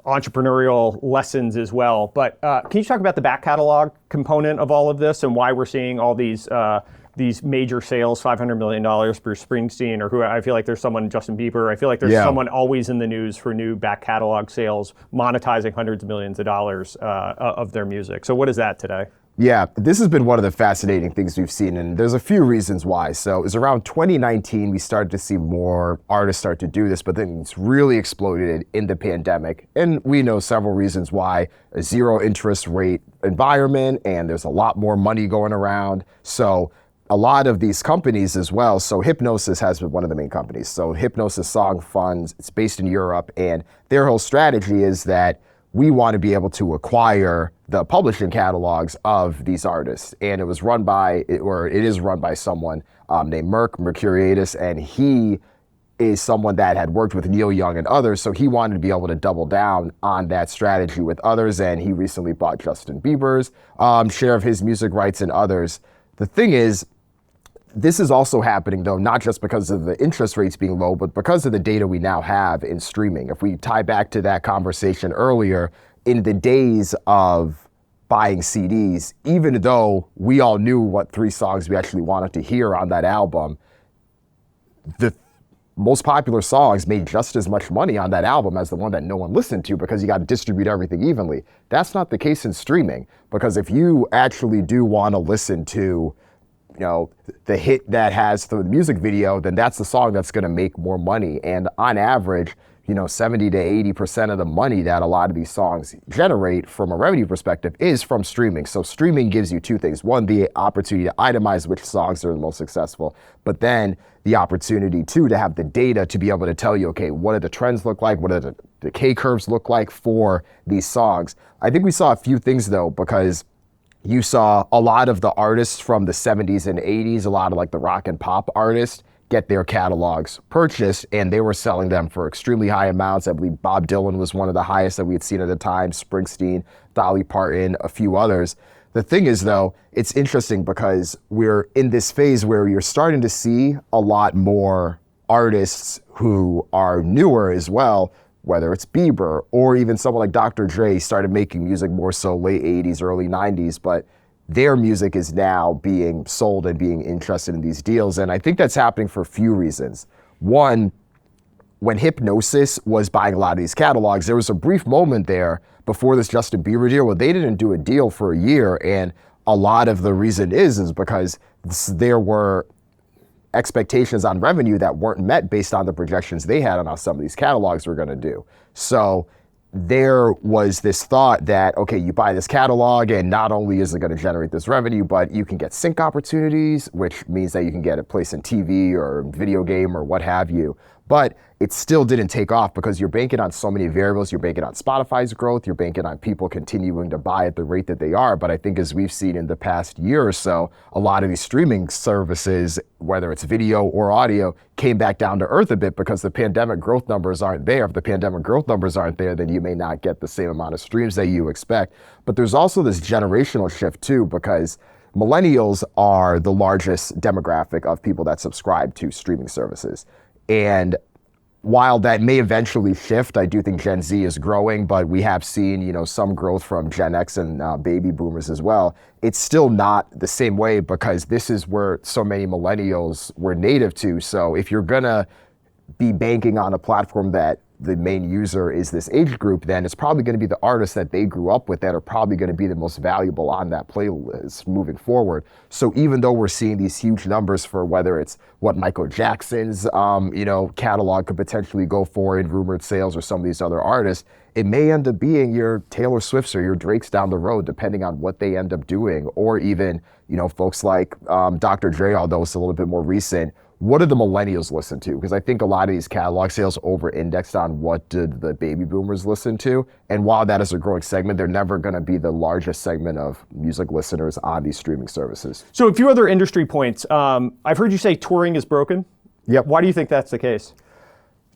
entrepreneurial lessons as well. But can you talk about the back catalog component of all of this and why we're seeing all these major sales, $500 million, Bruce Springsteen, or who I feel like there's someone, Justin Bieber. I feel like there's someone always in the news for new back catalog sales, monetizing hundreds of millions of dollars of their music. So what is that today? Yeah, this has been one of the fascinating things we've seen, and there's a few reasons why. So it was around 2019 we started to see more artists start to do this, but then it's really exploded in the pandemic. And we know several reasons why: a zero interest rate environment, and there's a lot more money going around. So a lot of these companies as well, so Hipgnosis has been one of the main companies. So Hipgnosis Song Funds, it's based in Europe, and their whole strategy is that we want to be able to acquire the publishing catalogs of these artists. And it is run by someone named Mercuriatus, and he is someone that had worked with Neil Young and others, so he wanted to be able to double down on that strategy with others, and he recently bought Justin Bieber's share of his music rights and others. The thing is, this is also happening, though, not just because of the interest rates being low, but because of the data we now have in streaming. If we tie back to that conversation earlier, in the days of buying CDs, even though we all knew what 3 songs we actually wanted to hear on that album, the most popular songs made just as much money on that album as the one that no one listened to, because you got to distribute everything evenly. That's not the case in streaming, because if you actually do want to listen to the hit that has the music video, then that's the song that's going to make more money. And on average, 70 to 80% of the money that a lot of these songs generate from a revenue perspective is from streaming. So streaming gives you 2 things. One, the opportunity to itemize which songs are the most successful, but then the opportunity too to have the data to be able to tell you, okay, what do the trends look like? What do the K curves look like for these songs? I think we saw a few things though, because you saw a lot of the artists from the 70s and 80s, a lot of like the rock and pop artists, get their catalogs purchased, and they were selling them for extremely high amounts. I believe Bob Dylan was one of the highest that we had seen at the time, Springsteen, Dolly Parton, a few others. The thing is, though, it's interesting because we're in this phase where you're starting to see a lot more artists who are newer as well, whether it's Bieber or even someone like Dr. Dre started making music more so late 80s, early 90s, but their music is now being sold and being interested in these deals. And I think that's happening for a few reasons. One, when Hipgnosis was buying a lot of these catalogs, there was a brief moment there before this Justin Bieber deal where they didn't do a deal for a year, and a lot of the reason is because there were expectations on revenue that weren't met based on the projections they had on how some of these catalogs were going to do. So there was this thought that, okay, you buy this catalog and not only is it going to generate this revenue, but you can get sync opportunities, which means that you can get a place in TV or video game or what have you. But it still didn't take off because you're banking on so many variables. You're banking on Spotify's growth. You're banking on people continuing to buy at the rate that they are. But I think as we've seen in the past year or so, a lot of these streaming services, whether it's video or audio, came back down to earth a bit because the pandemic growth numbers aren't there. If the pandemic growth numbers aren't there, then you may not get the same amount of streams that you expect. But there's also this generational shift too, because millennials are the largest demographic of people that subscribe to streaming services. And while that may eventually shift, I do think Gen Z is growing, but we have seen, some growth from Gen X and baby boomers as well. It's still not the same way because this is where so many millennials were native to. So if you're gonna be banking on a platform that the main user is this age group, then it's probably going to be the artists that they grew up with that are probably going to be the most valuable on that playlist moving forward. So even though we're seeing these huge numbers for whether it's what Michael Jackson's, catalog could potentially go for in rumored sales or some of these other artists, it may end up being your Taylor Swifts or your Drakes down the road, depending on what they end up doing, or even, folks like Dr. Dre, although it's a little bit more recent. What do the millennials listen to? Because I think a lot of these catalog sales over-indexed on what did the baby boomers listen to. And while that is a growing segment, they're never going to be the largest segment of music listeners on these streaming services. So a few other industry points. I've heard you say touring is broken. Yep. Why do you think that's the case?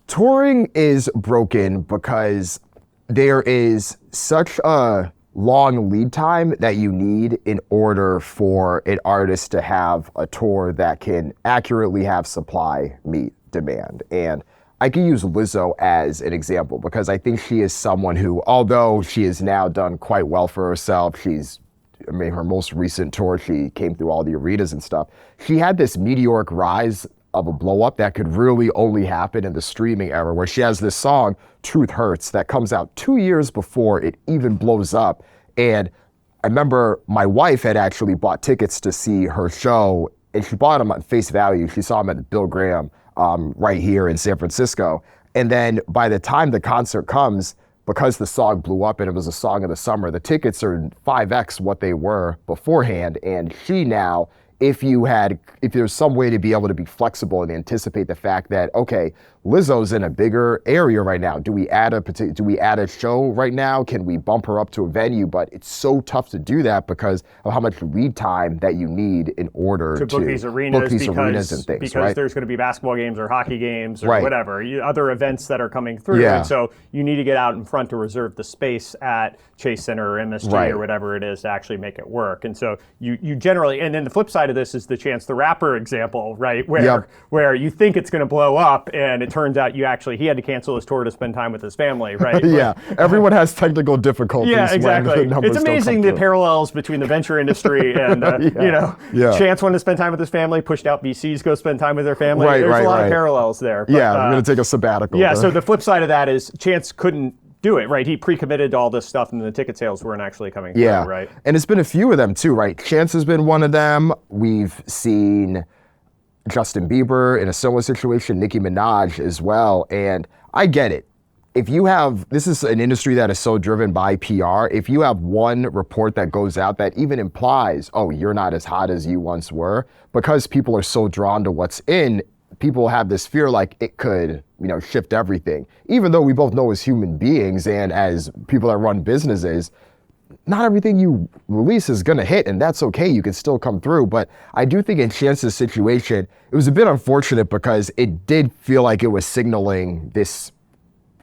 Touring is broken because there is such a long lead time that you need in order for an artist to have a tour that can accurately have supply meet demand. And I can use Lizzo as an example because I think she is someone who, although she has now done quite well for herself, her most recent tour, she came through all the arenas and stuff. She had this meteoric rise of a blow up that could really only happen in the streaming era, where she has this song, Truth Hurts, that comes out 2 years before it even blows up. And I remember my wife had actually bought tickets to see her show, and she bought them at face value. She saw them at the Bill Graham right here in San Francisco. And then by the time the concert comes, because the song blew up and it was a song of the summer, the tickets are 5x what they were beforehand. And she now, if there's some way to be able to be flexible and anticipate the fact that, okay, Lizzo's in a bigger area right now. Do we add a show right now? Can we bump her up to a venue? But it's so tough to do that because of how much lead time that you need in order to book these arenas, and things, because right? There's going to be basketball games or hockey games or right. whatever, other events that are coming through. Yeah. And so you need to get out in front to reserve the space at Chase Center or MSG right. or whatever it is to actually make it work. And so you generally, and then the flip side of this is the Chance the Rapper example, right? Where you think it's going to blow up and it turns out he had to cancel his tour to spend time with his family, right? Yeah, everyone has technical difficulties. Yeah, exactly. It's amazing the parallels between the venture industry and, Chance wanted to spend time with his family, pushed out VCs, go spend time with their family. Right, There's a lot right. of parallels there. But, I'm going to take a sabbatical. Yeah, so the flip side of that is Chance couldn't do it, right? He pre-committed to all this stuff and the ticket sales weren't actually coming through, right? And it's been a few of them too, right? Chance has been one of them. We've seen Justin Bieber in a similar situation, Nicki Minaj as well. And I get it. This is an industry that is so driven by PR. If you have one report that goes out that even implies, oh, you're not as hot as you once were, because people are so drawn to what's in, people have this fear like it could, shift everything. Even though we both know as human beings and as people that run businesses, not everything you release is going to hit, and that's okay. You can still come through. But I do think in Chance's situation, it was a bit unfortunate because it did feel like it was signaling this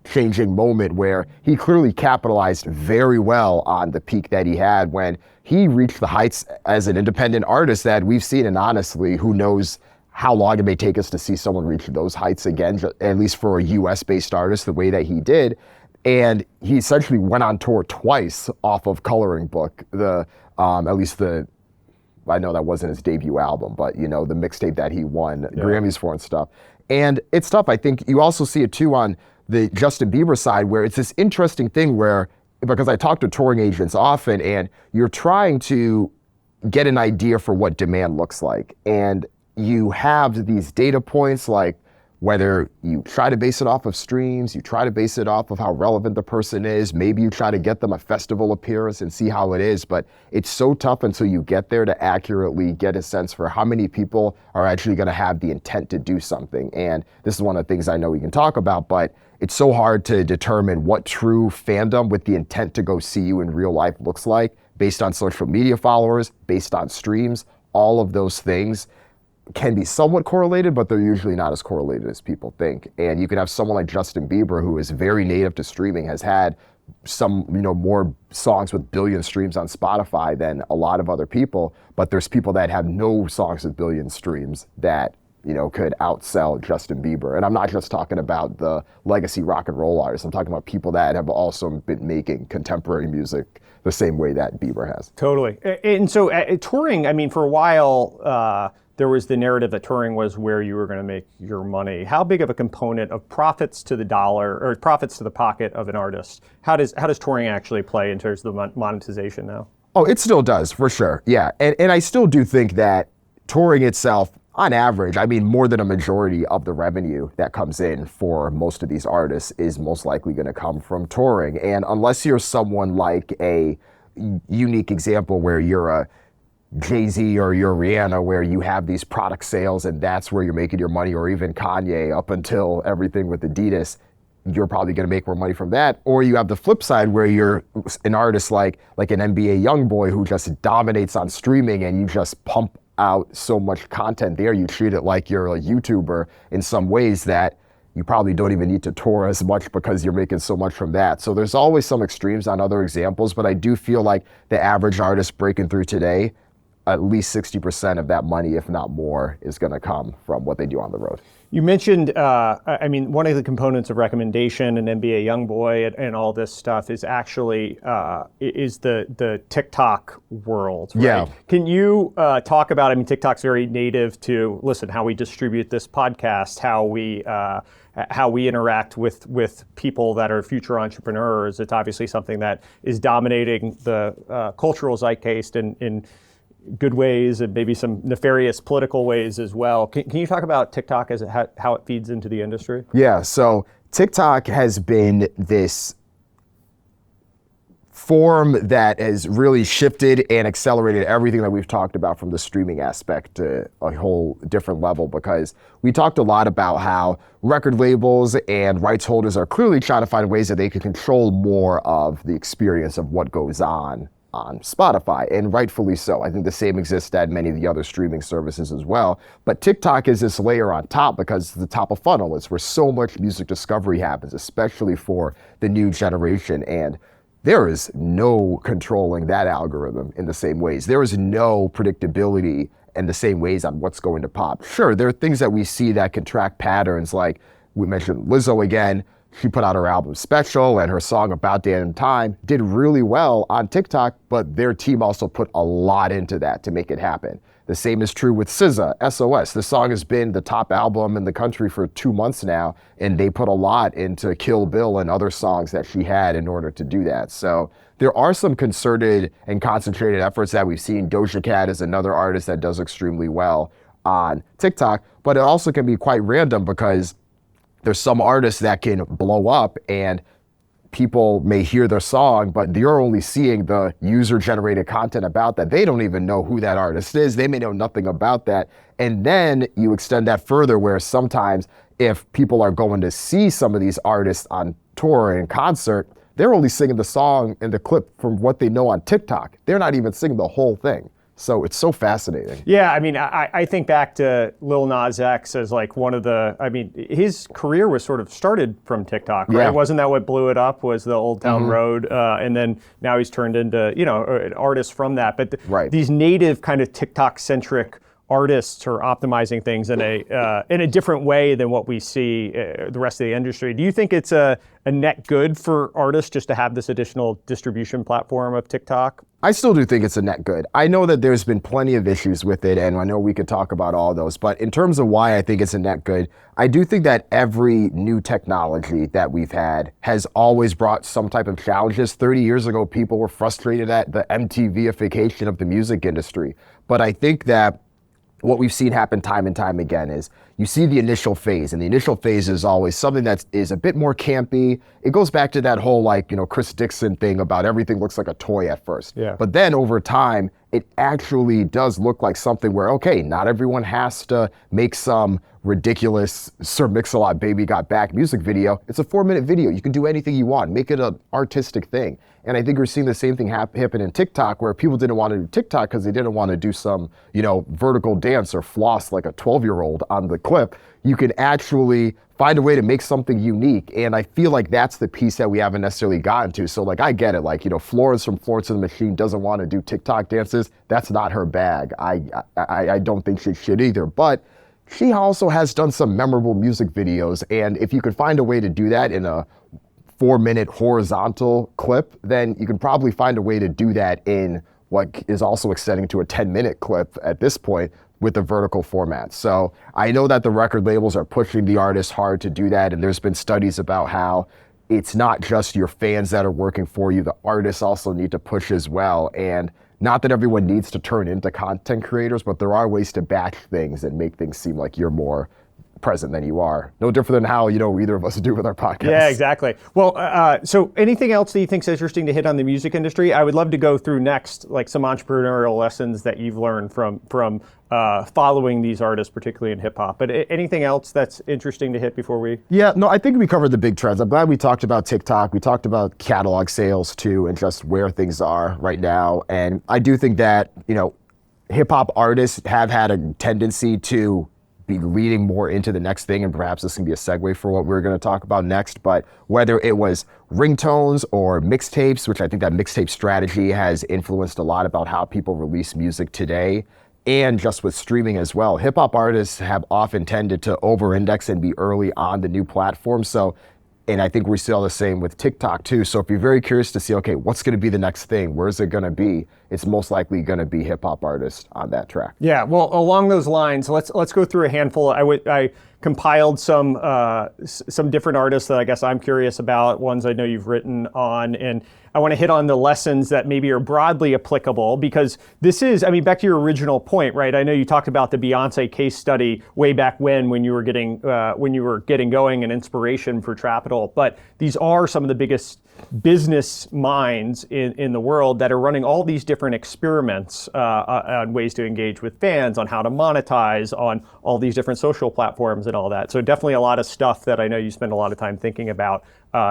changing moment where he clearly capitalized very well on the peak that he had when he reached the heights as an independent artist that we've seen. And honestly, who knows how long it may take us to see someone reach those heights again, at least for a US-based artist, the way that he did. And he essentially went on tour twice off of Coloring Book, I know that wasn't his debut album, but the mixtape that he won Grammys for and stuff. And it's tough. I think you also see it too on the Justin Bieber side, where it's this interesting thing where, because I talk to touring agents often, and you're trying to, get an idea for what demand looks like. And you have these data points, like whether you try to base it off of streams, you try to base it off of how relevant the person is, maybe you try to get them a festival appearance and see how it is, but it's so tough until you get there to accurately get a sense for how many people are actually gonna have the intent to do something. And this is one of the things I know we can talk about, but it's so hard to determine what true fandom with the intent to go see you in real life looks like based on social media followers, based on streams. All of those things can be somewhat correlated, but they're usually not as correlated as people think. And you can have someone like Justin Bieber, who is very native to streaming, has had some, more songs with billion streams on Spotify than a lot of other people, but there's people that have no songs with billion streams that, could outsell Justin Bieber. And I'm not just talking about the legacy rock and roll artists. I'm talking about people that have also been making contemporary music the same way that Bieber has. Totally. And so touring, for a while, there was the narrative that touring was where you were going to make your money. How big of a component of profits to the dollar or profits to the pocket of an artist? How does touring actually play in terms of the monetization now? Oh, it still does, for sure. Yeah. And I still do think that touring itself, on average, more than a majority of the revenue that comes in for most of these artists is most likely going to come from touring. And unless you're someone like a unique example where you're a Jay-Z or you're Rihanna, where you have these product sales and that's where you're making your money, or even Kanye up until everything with Adidas, you're probably going to make more money from that. Or you have the flip side where you're an artist like an NBA YoungBoy who just dominates on streaming and you just pump out so much content there. You treat it like you're a YouTuber in some ways that you probably don't even need to tour as much because you're making so much from that. So there's always some extremes on other examples, but I do feel like the average artist breaking through today, at least 60% of that money, if not more, is going to come from what they do on the road. You mentioned, one of the components of recommendation and NBA YoungBoy and all this stuff is actually is the TikTok world, right? Yeah. Can you talk about? TikTok's very native to how we distribute this podcast, how we interact with people that are future entrepreneurs. It's obviously something that is dominating the cultural zeitgeist in good ways and maybe some nefarious political ways as well. Can you talk about TikTok as how it feeds into the industry? Yeah, so TikTok has been this form that has really shifted and accelerated everything that we've talked about from the streaming aspect to a whole different level, because we talked a lot about how record labels and rights holders are clearly trying to find ways that they can control more of the experience of what goes on Spotify, and rightfully so. I think the same exists at many of the other streaming services as well. But TikTok is this layer on top because it's the top of funnel. It's where so much music discovery happens, especially for the new generation. And there is no controlling that algorithm in the same ways. There is no predictability in the same ways on what's going to pop. Sure, there are things that we see that can track patterns, like we mentioned Lizzo again. She put out her album Special, and her song About Damn Time did really well on TikTok, but their team also put a lot into that to make it happen. The same is true with SZA, SOS. The song has been the top album in the country for 2 months now, and they put a lot into Kill Bill and other songs that she had in order to do that. So there are some concerted and concentrated efforts that we've seen. Doja Cat is another artist that does extremely well on TikTok, but it also can be quite random because there's some artists that can blow up and people may hear their song, but you're only seeing the user-generated content about that. They don't even know who that artist is. They may know nothing about that. And then you extend that further where sometimes if people are going to see some of these artists on tour or in concert, they're only singing the song and the clip from what they know on TikTok. They're not even singing the whole thing. So it's so fascinating. Yeah, I think back to Lil Nas X as like one of the, his career was sort of started from TikTok, right? Yeah. Wasn't that what blew it up, was the Old Town Road? And then now he's turned into, an artist from that. But Right. These native kind of TikTok-centric artists are optimizing things in a different way than what we see the rest of the industry. Do you think it's a net good for artists just to have this additional distribution platform of TikTok? I still do think it's a net good. I know that there's been plenty of issues with it, and I know we could talk about all those, but in terms of why I think it's a net good, I do think that every new technology that we've had has always brought some type of challenges. 30 years ago, people were frustrated at the MTVification of the music industry. But I think that what we've seen happen time and time again is you see the initial phase, and the initial phase is always something that is a bit more campy. It goes back to that whole Chris Dixon thing about everything looks like a toy at first. Yeah. But then over time, it actually does look like something where, okay, not everyone has to make some ridiculous Sir Mix-a-Lot Baby Got Back music video. It's a 4-minute video. You can do anything you want. Make it an artistic thing. And I think we're seeing the same thing happen in TikTok, where people didn't want to do TikTok because they didn't want to do some, vertical dance or floss like a 12-year-old on the clip. You can actually find a way to make something unique. And I feel like that's the piece that we haven't necessarily gotten to. So I get it. Florence from Florence and the Machine doesn't want to do TikTok dances. That's not her bag. I don't think she should either. But she also has done some memorable music videos. And if you could find a way to do that in a 4-minute horizontal clip, then you can probably find a way to do that in what is also extending to a 10-minute clip at this point with the vertical format. So I know that the record labels are pushing the artists hard to do that, and there's been studies about how it's not just your fans that are working for you, the artists also need to push as well. And not that everyone needs to turn into content creators, but there are ways to batch things and make things seem like you're more present than you are. No different than how, either of us do with our podcast. Yeah, exactly. Well, so anything else that you think is interesting to hit on the music industry? I would love to go through next, some entrepreneurial lessons that you've learned from following these artists, particularly in hip hop. But anything else that's interesting to hit before we? Yeah, no, I think we covered the big trends. I'm glad we talked about TikTok. We talked about catalog sales too, and just where things are right now. And I do think that, hip hop artists have had a tendency to be leading more into the next thing, and perhaps this can be a segue for what we're going to talk about next. But whether it was ringtones or mixtapes, which I think that mixtape strategy has influenced a lot about how people release music today, and just with streaming as well, hip hop artists have often tended to over-index and be early on the new platforms. And I think we see all the same with TikTok too. So if you're very curious to see, okay, what's going to be the next thing? Where's it going to be? It's most likely going to be hip hop artists on that track. Yeah, well, along those lines, let's go through a handful. I compiled some different artists that I guess I'm curious about, ones I know you've written on, and I want to hit on the lessons that maybe are broadly applicable, because this is, back to your original point, right? I know you talked about the Beyonce case study way back when you were getting going and inspiration for Trapital, but these are some of the biggest business minds in the world that are running all these different experiments on ways to engage with fans, on how to monetize, on all these different social platforms and all that. So definitely a lot of stuff that I know you spend a lot of time thinking about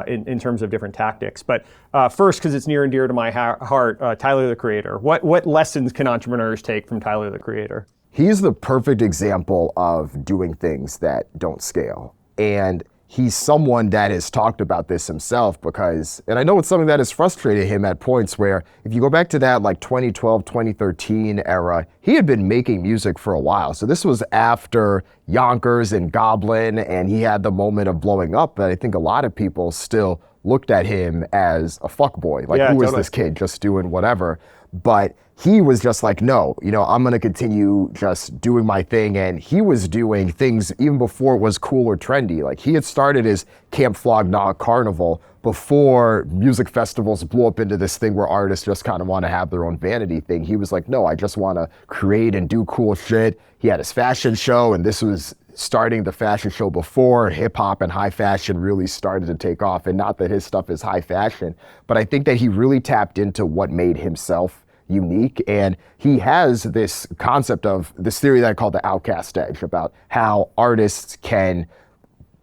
in terms of different tactics. But first, because it's near and dear to my heart, Tyler, the Creator. What lessons can entrepreneurs take from Tyler, the Creator? He's the perfect example of doing things that don't scale. And he's someone that has talked about this himself and I know it's something that has frustrated him at points where, if you go back to that 2012, 2013 era, he had been making music for a while. So this was after Yonkers and Goblin, and he had the moment of blowing up, but I think a lot of people still looked at him as a fuckboy. Who is this kid just doing whatever? But he was just like, no, I'm going to continue just doing my thing. And he was doing things even before it was cool or trendy. He had started his Camp Flog Gnaw Carnival before music festivals blew up into this thing where artists just kind of want to have their own vanity thing. He was like, no, I just want to create and do cool shit. He had his fashion show, and this was starting the fashion show before hip hop and high fashion really started to take off. And not that his stuff is high fashion, but I think that he really tapped into what made himself unique. And he has this concept of this theory that I call the outcast edge, about how artists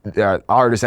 that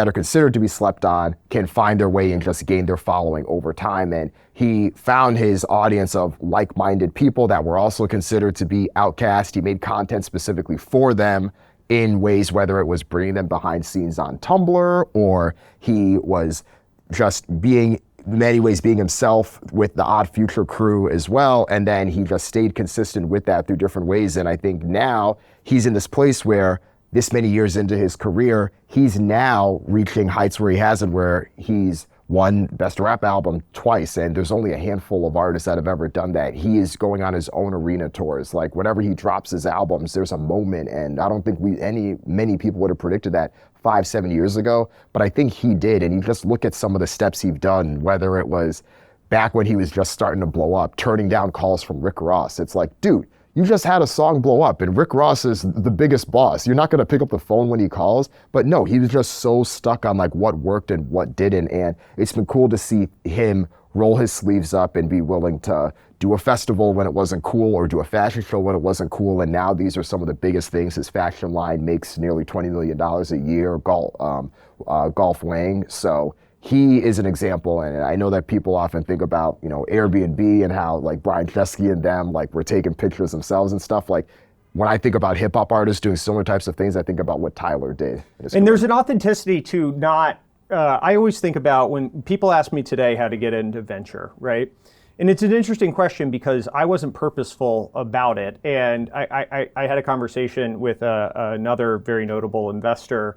are considered to be slept on can find their way and just gain their following over time. And he found his audience of like-minded people that were also considered to be outcast. He made content specifically for them in ways, whether it was bringing them behind scenes on Tumblr, or he was just being many ways being himself with the Odd Future crew as well. And then he just stayed consistent with that through different ways. And I think now he's in this place where this many years into his career, he's now reaching heights where he hasn't, where he's won Best Rap Album twice, and there's only a handful of artists that have ever done that. He is going on his own arena tours. Like, whenever he drops his albums, there's a moment, and I don't think many people would have predicted that 5-7 years ago, but I think he did. And you just look at some of the steps he's done, whether it was back when he was just starting to blow up, turning down calls from Rick Ross. It's like, dude, you just had a song blow up, and Rick Ross is the biggest boss. You're not gonna pick up the phone when he calls. But no, he was just so stuck on like what worked and what didn't. And it's been cool to see him roll his sleeves up and be willing to do a festival when it wasn't cool, or do a fashion show when it wasn't cool. And now these are some of the biggest things. His fashion line makes nearly $20 million a year, Golf Wang. So he is an example. And I know that people often think about, Airbnb and how like Brian Chesky and them like were taking pictures themselves and stuff. Like, when I think about hip hop artists doing similar types of things, I think about what Tyler did. And there's an authenticity to not, I always think about when people ask me today how to get into venture, right? And it's an interesting question because I wasn't purposeful about it. And I had a conversation with another very notable investor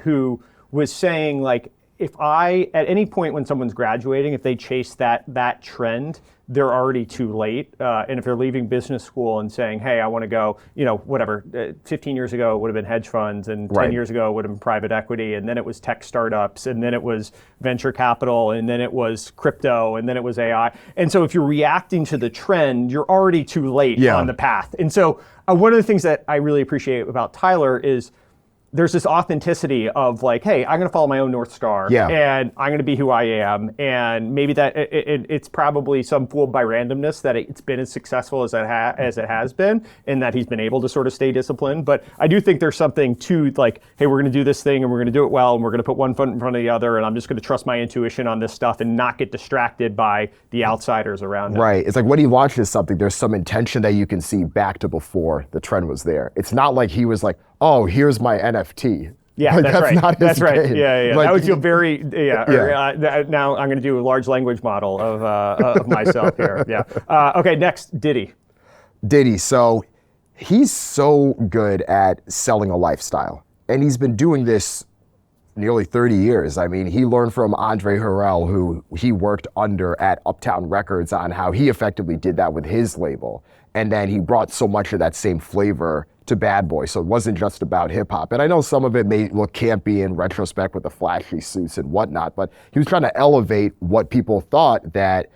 who was saying, like, if at any point when someone's graduating, if they chase that trend, they're already too late. And if they're leaving business school and saying, hey, I want to go, 15 years ago it would have been hedge funds, and 10 years ago it would have been private equity, and then it was tech startups, and then it was venture capital, and then it was crypto, and then it was AI. And so if you're reacting to the trend, you're already too late on the path. And so one of the things that I really appreciate about Tyler is there's this authenticity of like, hey, I'm going to follow my own North Star, and I'm going to be who I am. And maybe that it's probably some fooled by randomness that it's been as successful as it has been, and that he's been able to sort of stay disciplined. But I do think there's something to like, hey, we're going to do this thing and we're going to do it well, and we're going to put one foot in front of the other, and I'm just going to trust my intuition on this stuff and not get distracted by the outsiders around him. Right. It's like when he launches something, there's some intention that you can see back to before the trend was there. It's not like he was like, oh, here's my NFT. Yeah, like, that's right. Not his that's right. game. Yeah. Like, that would feel very. Now I'm going to do a large language model of myself here. Yeah. Okay. Next, Diddy. So he's so good at selling a lifestyle, and he's been doing this nearly 30 years. I mean, he learned from Andre Harrell, who he worked under at Uptown Records, on how he effectively did that with his label. And then he brought so much of that same flavor to Bad Boy. So it wasn't just about hip hop. And I know some of it may look campy in retrospect with the flashy suits and whatnot, but he was trying to elevate what people thought that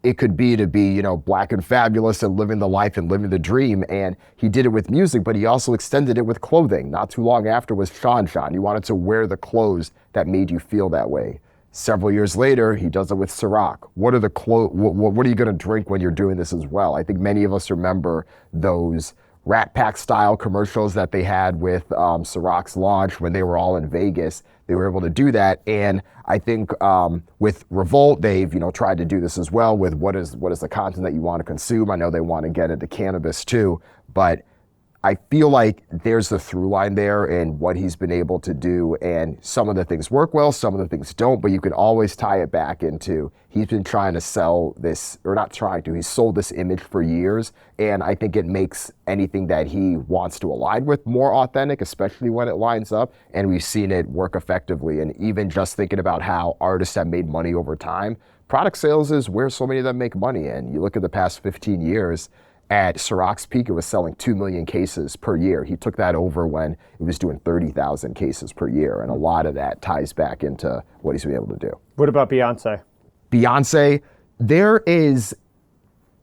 it could be to be, black and fabulous and living the life and living the dream. And he did it with music, but he also extended it with clothing. Not too long after was Sean. He wanted to wear the clothes that made you feel that way. Several years later, he does it with Ciroc. What are what are you going to drink when you're doing this as well? I think many of us remember those Rat Pack style commercials that they had with Ciroc's launch when they were all in Vegas. They were able to do that. And I think with Revolt, they've tried to do this as well with what is the content that you want to consume. I know they want to get into cannabis too, but I feel like there's the through line there in what he's been able to do, and some of the things work well, some of the things don't, but you can always tie it back into he's been trying to sell this, or not trying to, he's sold this image for years, and I think it makes anything that he wants to align with more authentic, especially when it lines up, and we've seen it work effectively. And even just thinking about how artists have made money over time, product sales is where so many of them make money. And you look at the past 15 years, at Ciroc's peak, it was selling 2 million cases per year. He took that over when it was doing 30,000 cases per year. And a lot of that ties back into what he's been able to do. What about Beyonce? Beyonce, there is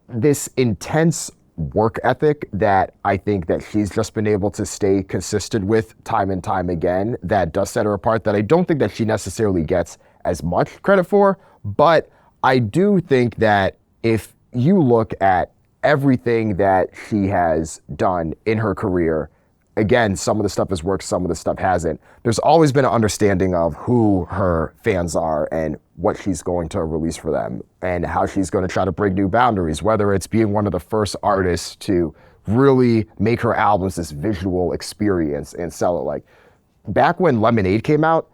this intense work ethic that I think that she's just been able to stay consistent with time and time again that does set her apart, that I don't think that she necessarily gets as much credit for. But I do think that if you look at everything that she has done in her career, again, some of the stuff has worked, some of the stuff hasn't. There's always been an understanding of who her fans are and what she's going to release for them and how she's going to try to break new boundaries, whether it's being one of the first artists to really make her albums this visual experience and sell it. Like back when Lemonade came out,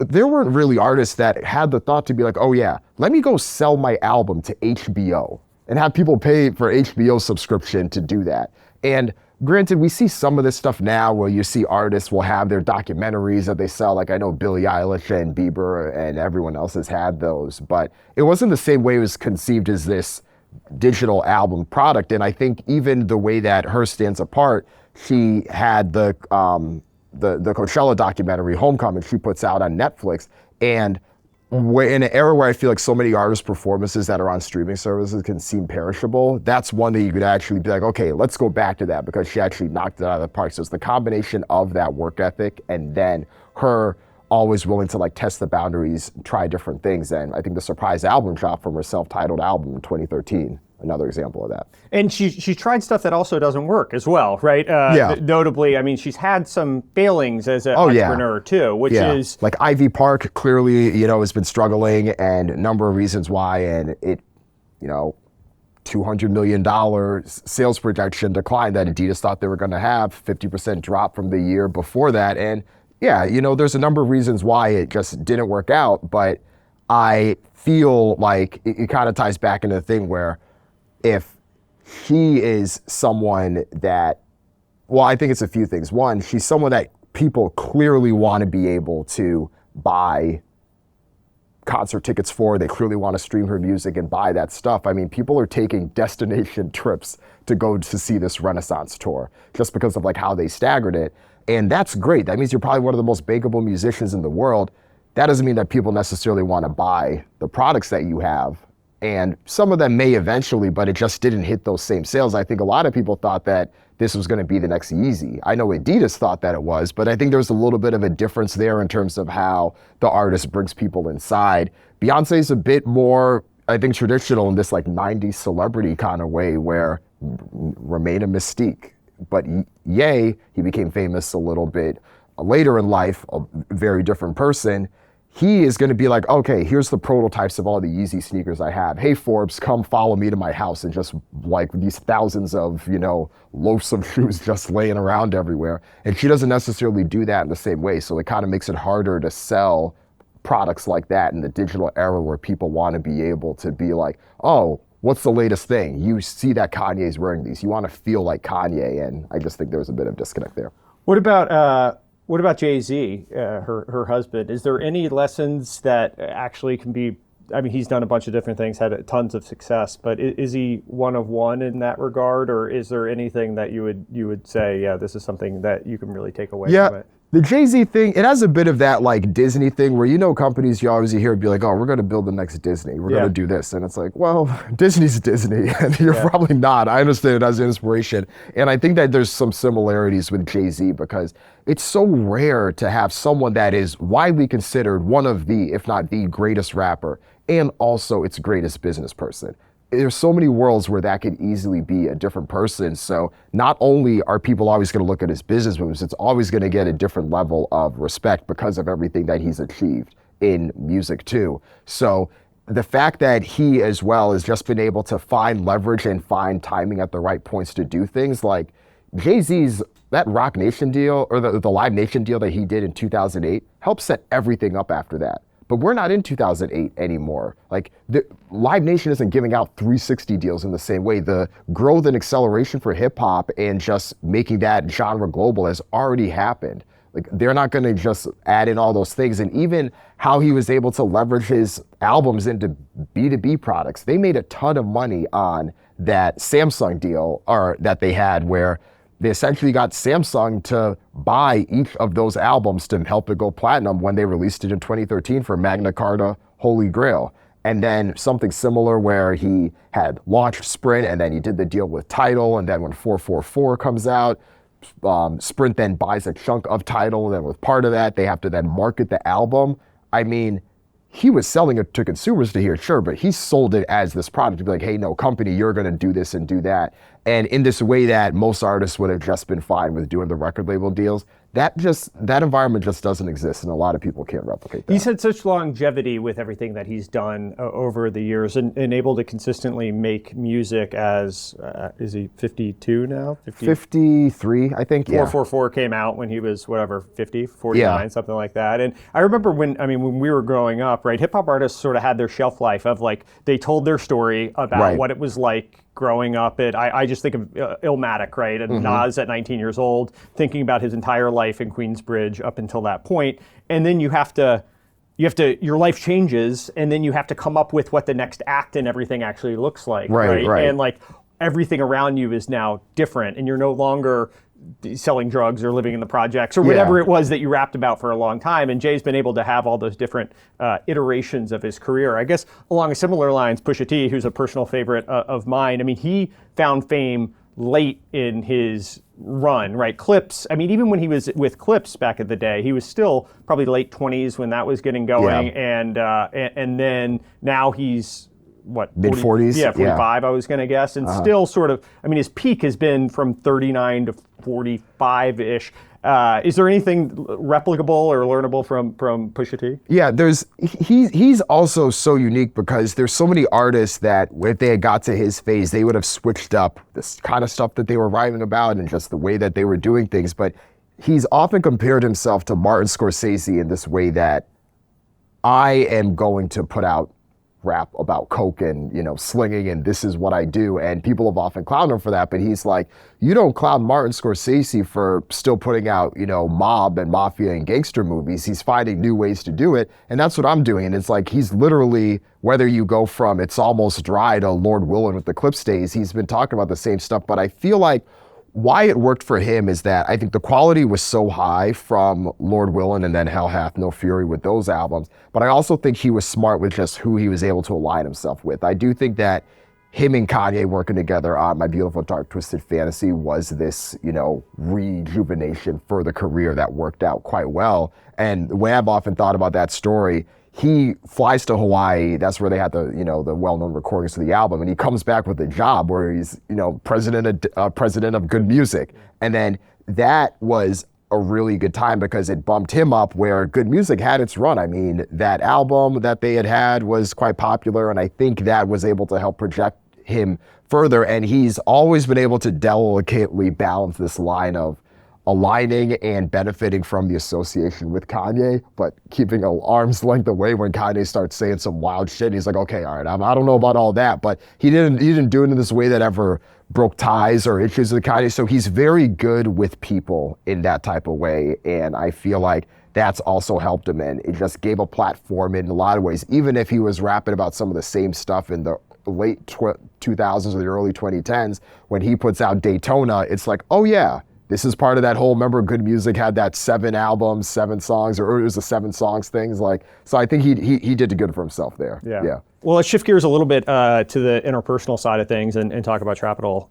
there weren't really artists that had the thought to be like, oh yeah, let me go sell my album to HBO and have people pay for HBO subscription to do that. And granted, we see some of this stuff now where you see artists will have their documentaries that they sell. Like I know Billie Eilish and Bieber and everyone else has had those, but it wasn't the same way it was conceived as this digital album product. And I think even the way that her stands apart, she had the Coachella documentary, Homecoming, she puts out on Netflix. And in an era where I feel like so many artist performances that are on streaming services can seem perishable, that's one that you could actually be like, okay, let's go back to that because she actually knocked it out of the park. So it's the combination of that work ethic and then her always willing to like test the boundaries, try different things. And I think the surprise album drop from her self-titled album in 2013, another example of that. And she tried stuff that also doesn't work as well, right? Notably, I mean, she's had some failings as an entrepreneur too, which is... Like Ivy Park clearly, has been struggling and a number of reasons why, and it, $200 million sales projection decline that Adidas thought they were gonna have, 50% drop from the year before that. And there's a number of reasons why it just didn't work out, but I feel like it kind of ties back into the thing where if she is someone that, well, I think it's a few things. One, she's someone that people clearly want to be able to buy concert tickets for. They clearly want to stream her music and buy that stuff. I mean, people are taking destination trips to go to see this Renaissance tour just because of like how they staggered it. And that's great. That means you're probably one of the most bankable musicians in the world. That doesn't mean that people necessarily want to buy the products that you have. And some of them may eventually, but it just didn't hit those same sales. I think a lot of people thought that this was going to be the next Yeezy. I know Adidas thought that it was, but I think there's a little bit of a difference there in terms of how the artist brings people inside. Beyonce's a bit more, I think, traditional in this like 90s celebrity kind of way where remain a mystique. But Ye, he became famous a little bit later in life, a very different person. He is going to be like, okay, here's the prototypes of all the Yeezy sneakers I have. Hey, Forbes, come follow me to my house, and just like these thousands of, loafs of shoes just laying around everywhere. And she doesn't necessarily do that in the same way. So it kind of makes it harder to sell products like that in the digital era where people want to be able to be like, oh, what's the latest thing? You see that Kanye's wearing these. You want to feel like Kanye. And I just think there was a bit of disconnect there. What about Jay-Z, her husband? Is there any lessons that actually can be, I mean, he's done a bunch of different things, had tons of success, but is he one of one in that regard? Or is there anything that you would say, yeah, this is something that you can really take away from it? The Jay-Z thing, it has a bit of that like Disney thing where companies you always hear be like, oh, we're going to build the next Disney. We're going to do this. And it's like, well, Disney's Disney. And you're probably not. I understand it as an inspiration. And I think that there's some similarities with Jay-Z because it's so rare to have someone that is widely considered one of the, if not the greatest rapper, and also its greatest business person. There's so many worlds where that could easily be a different person. So not only are people always going to look at his business moves, it's always going to get a different level of respect because of everything that he's achieved in music too. So the fact that he as well has just been able to find leverage and find timing at the right points to do things like Jay-Z's, that Rock Nation deal or the Live Nation deal that he did in 2008 helped set everything up after that. But we're not in 2008 anymore. Like the Live Nation isn't giving out 360 deals in the same way. The growth and acceleration for hip hop and just making that genre global has already happened. Like they're not gonna just add in all those things. And even how he was able to leverage his albums into B2B products. They made a ton of money on that Samsung deal or that they had where they essentially got Samsung to buy each of those albums to help it go platinum when they released it in 2013 for Magna Carta Holy Grail. And then something similar where he had launched Sprint and then he did the deal with Tidal. And then when 444 comes out, Sprint then buys a chunk of Tidal. And then with part of that, they have to then market the album. I mean, he was selling it to consumers to hear, sure, but he sold it as this product to be like, hey, no, company, you're going to do this and do that. And in this way that most artists would have just been fine with doing the record label deals, that environment just doesn't exist, and a lot of people can't replicate that. He's had such longevity with everything that he's done over the years, and able to consistently make music as, is he 52 now? 53, I think, yeah. 444 came out when he was, 50, 49, something like that. And I remember when we were growing up, right, hip hop artists sort of had their shelf life of like, they told their story about what it was like growing up. I just think of Illmatic, right? And Nas at 19 years old, thinking about his entire life in Queensbridge up until that point. And then your life changes, and then you have to come up with what the next act and everything actually looks like, right? And like everything around you is now different, and you're no longer selling drugs or living in the projects or whatever it was that you rapped about for a long time. And Jay's been able to have all those different iterations of his career. I guess along similar lines, Pusha T, who's a personal favorite of mine, I mean, he found fame late in his run, right? Clips, I mean, even when he was with Clips back in the day, he was still probably late 20s when that was getting going. And then now he's, mid 40s? Yeah, 45, I was going to guess. And still sort of, I mean, his peak has been from 39 to 45-ish. Is there anything replicable or learnable from Pusha T? Yeah, he's also so unique because there's so many artists that if they had got to his phase, they would have switched up this kind of stuff that they were writing about and just the way that they were doing things. But he's often compared himself to Martin Scorsese in this way that I am going to put out rap about coke and, slinging, and this is what I do. And people have often clowned him for that, but he's like, you don't clown Martin Scorsese for still putting out, mob and mafia and gangster movies. He's finding new ways to do it. And that's what I'm doing. And it's like, he's literally, whether you go from It's Almost Dry to Lord Willin' with the Clips days, he's been talking about the same stuff. But I feel like why it worked for him is that I think the quality was so high from Lord Willin' and then Hell Hath No Fury with those albums. But I also think he was smart with just who he was able to align himself with. I do think that him and Kanye working together on My Beautiful Dark Twisted Fantasy was this, rejuvenation for the career that worked out quite well. And the way I've often thought about that story, he flies to Hawaii. That's where they had the, the well-known recordings of the album. And he comes back with a job where he's, president of Good Music. And then that was a really good time because it bumped him up where Good Music had its run. I mean, that album that they had was quite popular. And I think that was able to help project him further. And he's always been able to delicately balance this line of aligning and benefiting from the association with Kanye, but keeping an arm's length away when Kanye starts saying some wild shit. He's like, okay, all right, I don't know about all that, but he didn't do it in this way that ever broke ties or issues with Kanye. So he's very good with people in that type of way. And I feel like that's also helped him. And it just gave a platform in a lot of ways, even if he was rapping about some of the same stuff in the late 2000s or the early 2010s, when he puts out Daytona, it's like, oh yeah, this is part of that whole, remember Good Music had that 7 albums, 7 songs, or it was the 7 songs things. Like, so I think he did good for himself there. Yeah. Well, let's shift gears a little bit to the interpersonal side of things and talk about Trapital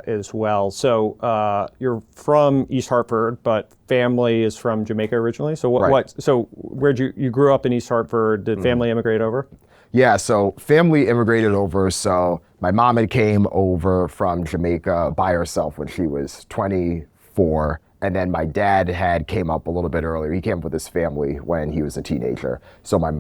as well. So you're from East Hartford, but family is from Jamaica originally. So so where'd you grew up in East Hartford? Did family immigrate over? Yeah, so family immigrated over. So my mom had came over from Jamaica by herself when she was 24. And then my dad had came up a little bit earlier. He came up with his family when he was a teenager. So my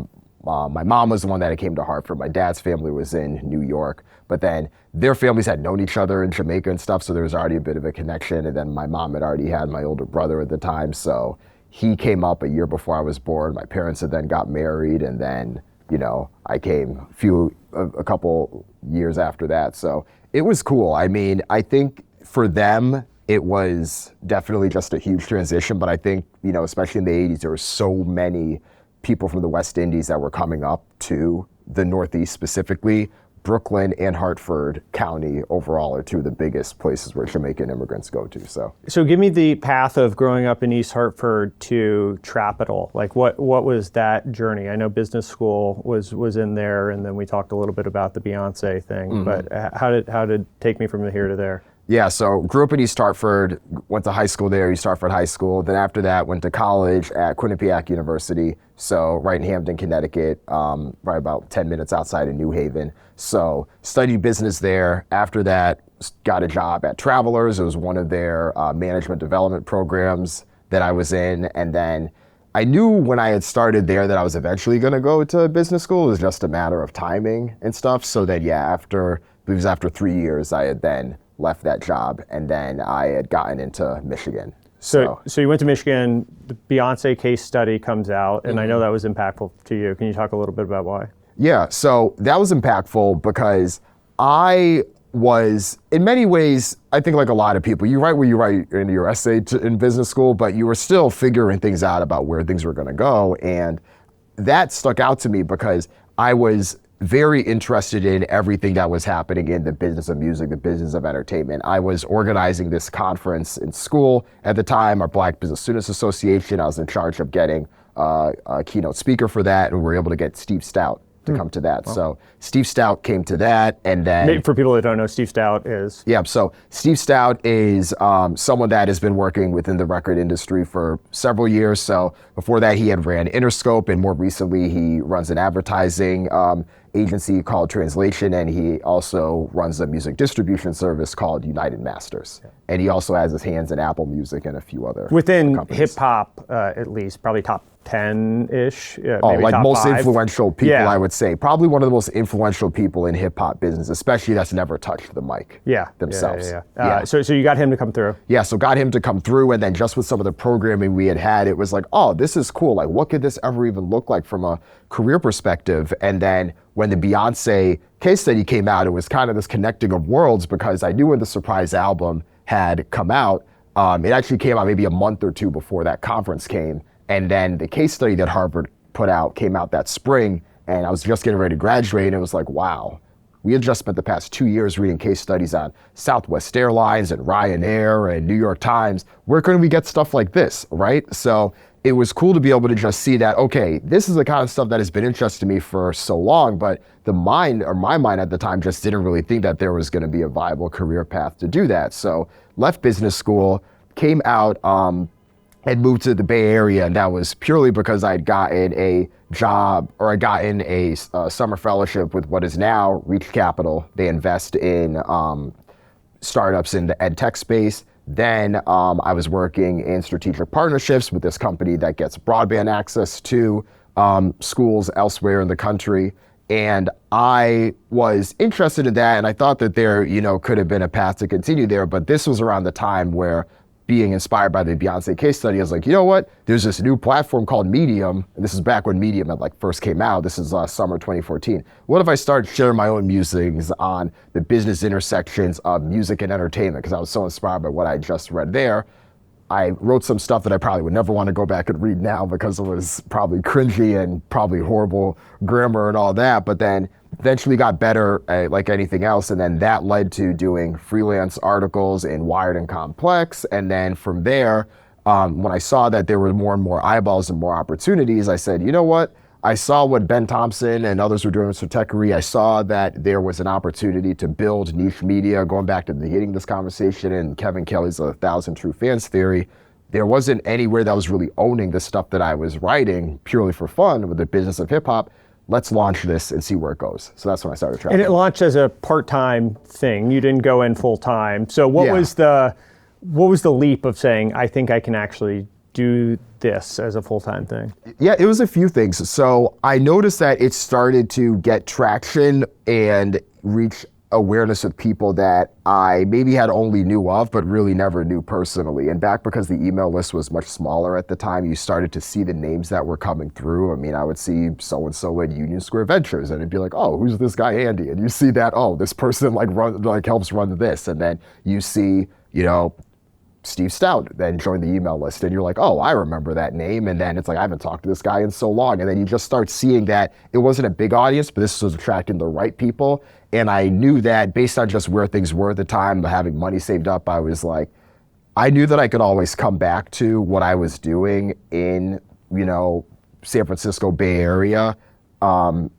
mom was the one that came to Hartford. My dad's family was in New York. But then their families had known each other in Jamaica and stuff, so there was already a bit of a connection. And then my mom had already had my older brother at the time. So he came up a year before I was born. My parents had then got married, and then I came a couple years after that. So it was cool. I mean, I think for them, it was definitely just a huge transition. But I think, especially in the 80s, there were so many people from the West Indies that were coming up to the Northeast specifically. Brooklyn and Hartford County overall are two of the biggest places where Jamaican immigrants go to. So give me the path of growing up in East Hartford to Trapital. Like what was that journey? I know business school was in there, and then we talked a little bit about the Beyonce thing. But how did take me from here to there? Yeah, so grew up in East Hartford, went to high school there, East Hartford High School. Then after that, went to college at Quinnipiac University, so right in Hampton, Connecticut, right about 10 minutes outside of New Haven. So studied business there. After that, got a job at Travelers. It was one of their management development programs. that I was in. And then I knew when I had started there that I was eventually going to go to business school. It was just a matter of timing and stuff. So that, yeah, it was after 3 years, I had then left that job, and then I had gotten into Michigan. So you went to Michigan, the Beyonce case study comes out, and I know that was impactful to you. Can you talk a little bit about why? Yeah, so that was impactful because I was, in many ways, I think like a lot of people, you write where you write in your essay in business school, but you were still figuring things out about where things were going to go. And that stuck out to me because I was very interested in everything that was happening in the business of music, the business of entertainment. I was organizing this conference in school at the time, our Black Business Students Association. I was in charge of getting a keynote speaker for that, and we were able to get Steve Stout to come to that. Wow. So Steve Stout came to that, and then... For people that don't know, Steve Stout is... Yeah, so Steve Stout is someone that has been working within the record industry for several years. So before that, he had ran Interscope, and more recently, he runs an advertising agency called Translation, and he also runs a music distribution service called United Masters. Yeah. And he also has his hands in Apple Music and a few other within companies. Hip-hop, at least, probably top 10-ish. Like top most 5. Influential people, yeah. I would say. Probably one of the most influential people in hip-hop business, especially that's never touched the mic themselves. So you got him to come through? Yeah, so got him to come through, and then just with some of the programming we had, it was like, oh, this is cool. Like, what could this ever even look like from a career perspective? And then when the Beyonce case study came out, it was kind of this connecting of worlds, because I knew when the Surprise album had come out, it actually came out maybe a month or two before that conference came. And then the case study that Harvard put out came out that spring, and I was just getting ready to graduate, and it was like, wow, we had just spent the past 2 years reading case studies on Southwest Airlines and Ryanair and New York Times. Where can we get stuff like this, right? So it was cool to be able to just see that, okay, this is the kind of stuff that has been interesting to me for so long, but my mind at the time just didn't really think that there was gonna be a viable career path to do that. So left business school, came out, and moved to the Bay Area, and that was purely because I'd gotten a job, or I got in a summer fellowship with what is now Reach Capital. They invest in startups in the ed tech space. Then I was working in strategic partnerships with this company that gets broadband access to schools elsewhere in the country. And I was interested in that, and I thought that there, could have been a path to continue there, but this was around the time where, being inspired by the Beyonce case study, I was like, you know what? There's this new platform called Medium, and this is back when Medium had first came out. This is summer 2014. What if I started sharing my own musings on the business intersections of music and entertainment? Because I was so inspired by what I just read there. I wrote some stuff that I probably would never want to go back and read now because it was probably cringy and probably horrible grammar and all that, but then eventually got better like anything else, and then that led to doing freelance articles in Wired and Complex. And then from there, when I saw that there were more and more eyeballs and more opportunities, I said, you know what? I saw what Ben Thompson and others were doing with Sotechery. I saw that there was an opportunity to build niche media, going back to the beginning of this conversation and Kevin Kelly's 1,000 True Fans theory. There wasn't anywhere that was really owning the stuff that I was writing purely for fun with the business of hip hop. Let's launch this and see where it goes. So that's when I started Trapital. And it launched as a part-time thing. You didn't go in full-time. So what was the leap of saying, I think I can actually do this as a full-time thing? Yeah, it was a few things. So I noticed that it started to get traction and reach awareness with people that I maybe had only knew of, but really never knew personally. And back because the email list was much smaller at the time, you started to see the names that were coming through. I mean, I would see so-and-so at Union Square Ventures, and it'd be like, oh, who's this guy, Andy? And you see that, oh, this person helps run this. And then you see, Steve Stout then joined the email list, and you're like, oh, I remember that name. And then it's like, I haven't talked to this guy in so long. And then you just start seeing that it wasn't a big audience, but this was attracting the right people. And I knew that based on just where things were at the time, having money saved up, I was like, I knew that I could always come back to what I was doing in, San Francisco Bay Area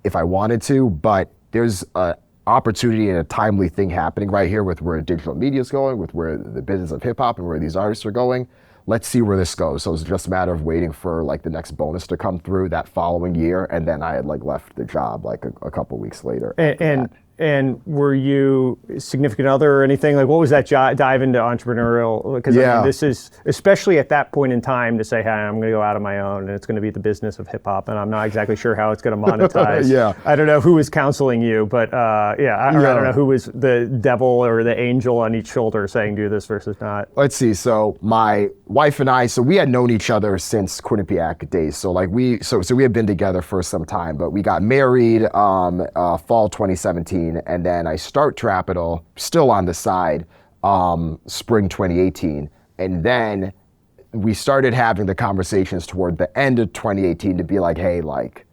if I wanted to, but there's a opportunity and a timely thing happening right here with where digital media is going, with where the business of hip hop and where these artists are going. Let's see where this goes. So it was just a matter of waiting for the next bonus to come through that following year, and then I had left the job a couple weeks later. And And were you a significant other or anything? Like, what was that dive into entrepreneurial? Because this is, especially at that point in time, to say, hey, I'm going to go out on my own and it's going to be the business of hip hop, and I'm not exactly sure how it's going to monetize. I don't know who was counseling you, but I don't know who was the devil or the angel on each shoulder saying do this versus not. Let's see. So my wife and I, we had known each other since Quinnipiac days. So like we had been together for some time, but we got married fall 2017, and then I start Trapital still on the side spring 2018, and then we started having the conversations toward the end of 2018 to be like, hey, like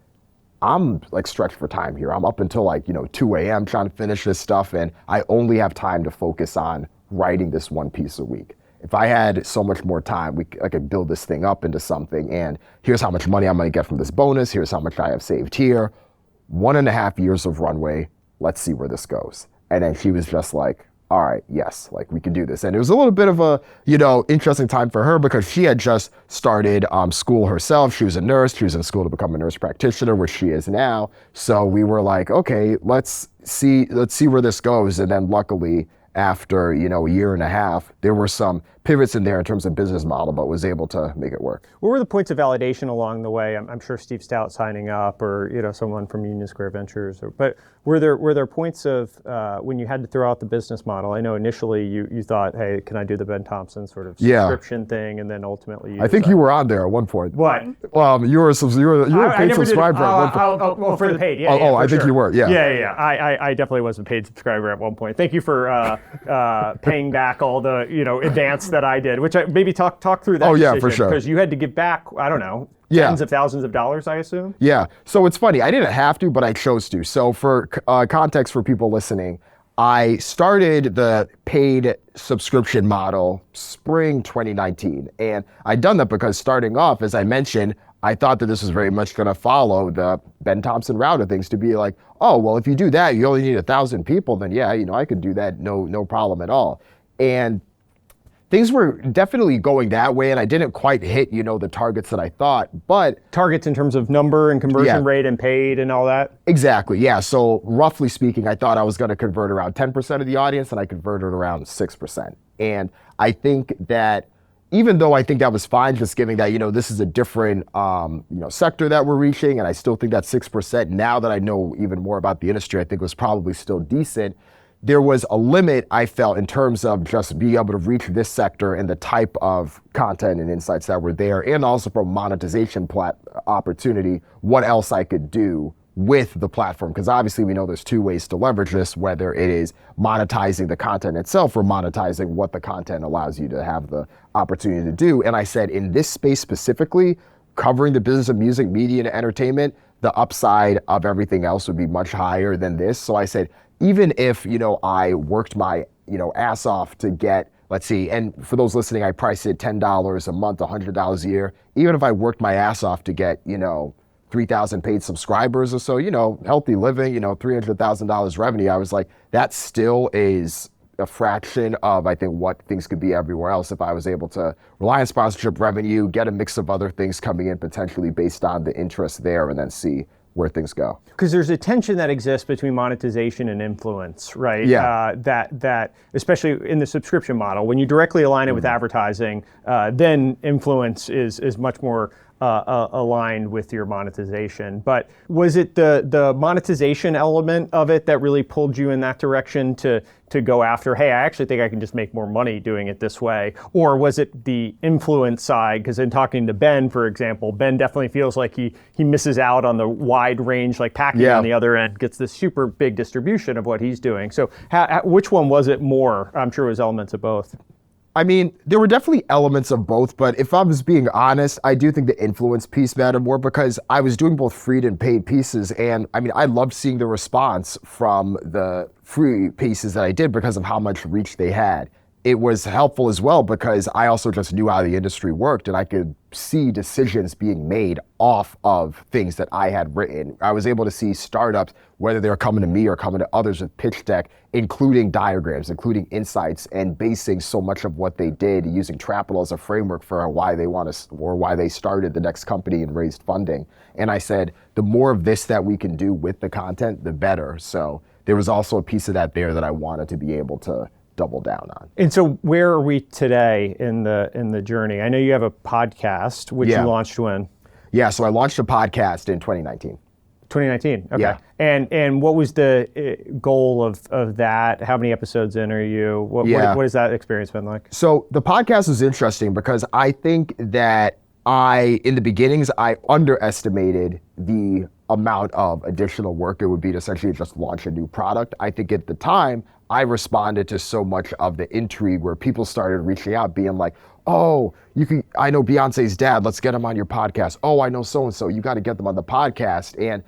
I'm like stretched for time here. I'm up until like 2 a.m. trying to finish this stuff, and I only have time to focus on writing this one piece a week. If I had so much more time, I could build this thing up into something, and here's how much money I'm gonna get from this bonus, here's how much I have saved here. 1.5 years of runway, let's see where this goes. And then she was just like, all right, yes, like we can do this. And it was a little bit of a, interesting time for her because she had just started school herself. She was a nurse, she was in school to become a nurse practitioner, which she is now. So we were like, okay, let's see where this goes. And then luckily, after a year and a half, there were some pivots in there in terms of business model, but was able to make it work. What were the points of validation along the way? I'm sure Steve Stout signing up, or someone from Union Square Ventures. But were there points of when you had to throw out the business model? I know initially you thought, hey, can I do the Ben Thompson sort of subscription thing, and then ultimately I think you were on there at one point. What? You were a paid subscriber at one point. Well, for the paid, I think you were, I definitely was a paid subscriber at one point. Thank you for paying back all the advance that I did, which I maybe talk through that. Oh yeah, decision, for sure. Because you had to give back, I don't know, tens of thousands of dollars, I assume. Yeah. So it's funny. I didn't have to, but I chose to. So for context for people listening, I started the paid subscription model spring 2019, and I'd done that because starting off, as I mentioned, I thought that this was very much going to follow the Ben Thompson route of things, to be like, oh, well, if you do that, you only need 1,000 people, then I could do that, no problem at all. And things were definitely going that way, and I didn't quite hit, the targets that I thought, but... Targets in terms of number and conversion rate and paid and all that? Exactly, yeah. So roughly speaking, I thought I was going to convert around 10% of the audience, and I converted around 6%. And I think that even though I think that was fine, just giving that, this is a different, sector that we're reaching, and I still think that 6%, now that I know even more about the industry, I think was probably still decent. There was a limit, I felt, in terms of just being able to reach this sector and the type of content and insights that were there, and also from monetization opportunity, what else I could do with the platform. Because obviously we know there's two ways to leverage this, whether it is monetizing the content itself or monetizing what the content allows you to have the opportunity to do. And I said, in this space specifically, covering the business of music, media, and entertainment, the upside of everything else would be much higher than this. So I said, even if, I worked my, ass off to get, let's see, and for those listening, I priced it $10 a month, $100 a year. Even if I worked my ass off to get, 3,000 paid subscribers or so, healthy living, $300,000 revenue, I was like, that still is a fraction of, I think, what things could be everywhere else if I was able to rely on sponsorship revenue, get a mix of other things coming in potentially based on the interest there, and then see where things go. Because there's a tension that exists between monetization and influence, right? Yeah. That especially in the subscription model, when you directly align it with advertising, then influence is much more aligned with your monetization. But was it the monetization element of it that really pulled you in that direction to go after, hey, I actually think I can just make more money doing it this way? Or was it the influence side? Because in talking to Ben, for example, Ben definitely feels like he misses out on the wide range, like Packy on the other end gets this super big distribution of what he's doing. So which one was it more? I'm sure it was elements of both. I mean, there were definitely elements of both, but if I was being honest, I do think the influence piece mattered more because I was doing both free and paid pieces. And I mean, I loved seeing the response from the free pieces that I did because of how much reach they had. It was helpful as well because I also just knew how the industry worked and I could see decisions being made off of things that I had written. I was able to see startups, whether they were coming to me or coming to others with pitch deck, including diagrams, including insights, and basing so much of what they did using Trapital as a framework for why they why they started the next company and raised funding. And I said, the more of this that we can do with the content, the better. So there was also a piece of that there that I wanted to be able to double down on. And so where are we today in the journey? I know you have a podcast, which you launched when? Yeah, so I launched a podcast in 2019. 2019, okay. Yeah. And what was the goal of that? How many episodes in are you? What has that experience been like? So the podcast was interesting because I think that in the beginnings, I underestimated the amount of additional work it would be to essentially just launch a new product. I think at the time, I responded to so much of the intrigue where people started reaching out being like, oh, I know Beyonce's dad, let's get him on your podcast. Oh, I know so-and-so, you got to get them on the podcast. And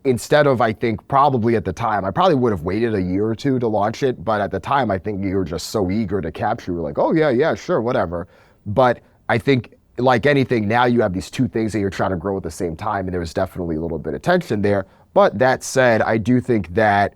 instead of, I think probably at the time, I probably would have waited a year or two to launch it. But at the time, I think you were just so eager to capture. You were like, oh yeah, sure, whatever. But I think like anything, now you have these two things that you're trying to grow at the same time. And there was definitely a little bit of tension there. But that said, I do think that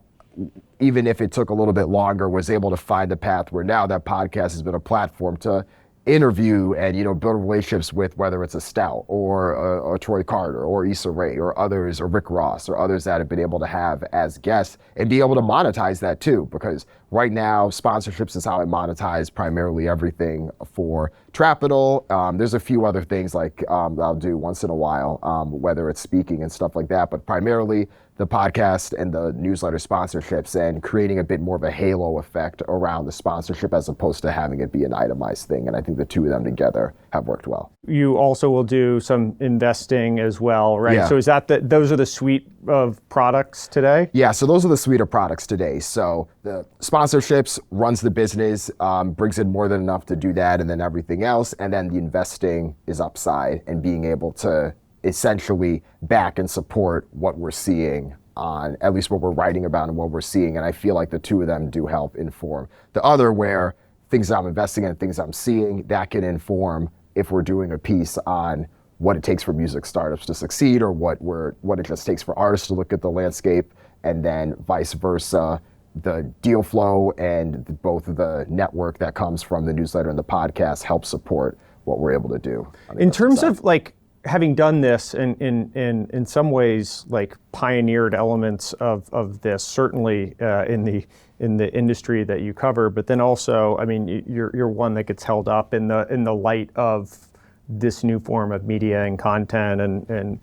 even if it took a little bit longer, was able to find the path where now that podcast has been a platform to interview and build relationships with, whether it's a Stout or a Troy Carter or Issa Rae or others, or Rick Ross or others that have been able to have as guests and be able to monetize that too. Because right now, sponsorships is how I monetize primarily everything for Trapital. There's a few other things like I'll do once in a while, whether it's speaking and stuff like that, but primarily the podcast and the newsletter sponsorships, and creating a bit more of a halo effect around the sponsorship as opposed to having it be an itemized thing. And I think the two of them together have worked well. You also will do some investing as well, right? Yeah. So is that those are the suite of products today? Yeah, so those are the suite of products today. So the sponsorships runs the business, brings in more than enough to do that, and then everything else. And then the investing is upside and being able to essentially back and support what we're seeing on, at least what we're writing about and what we're seeing. And I feel like the two of them do help inform the other, where things I'm investing in, things I'm seeing, that can inform if we're doing a piece on what it takes for music startups to succeed, or what it just takes for artists to look at the landscape, and then vice versa. The deal flow and both of the network that comes from the newsletter and the podcast help support what we're able to do. In terms of like having done this in some ways, like pioneered elements of this, certainly in the industry that you cover, but then also, I mean, you're one that gets held up in the light of this new form of media and content, and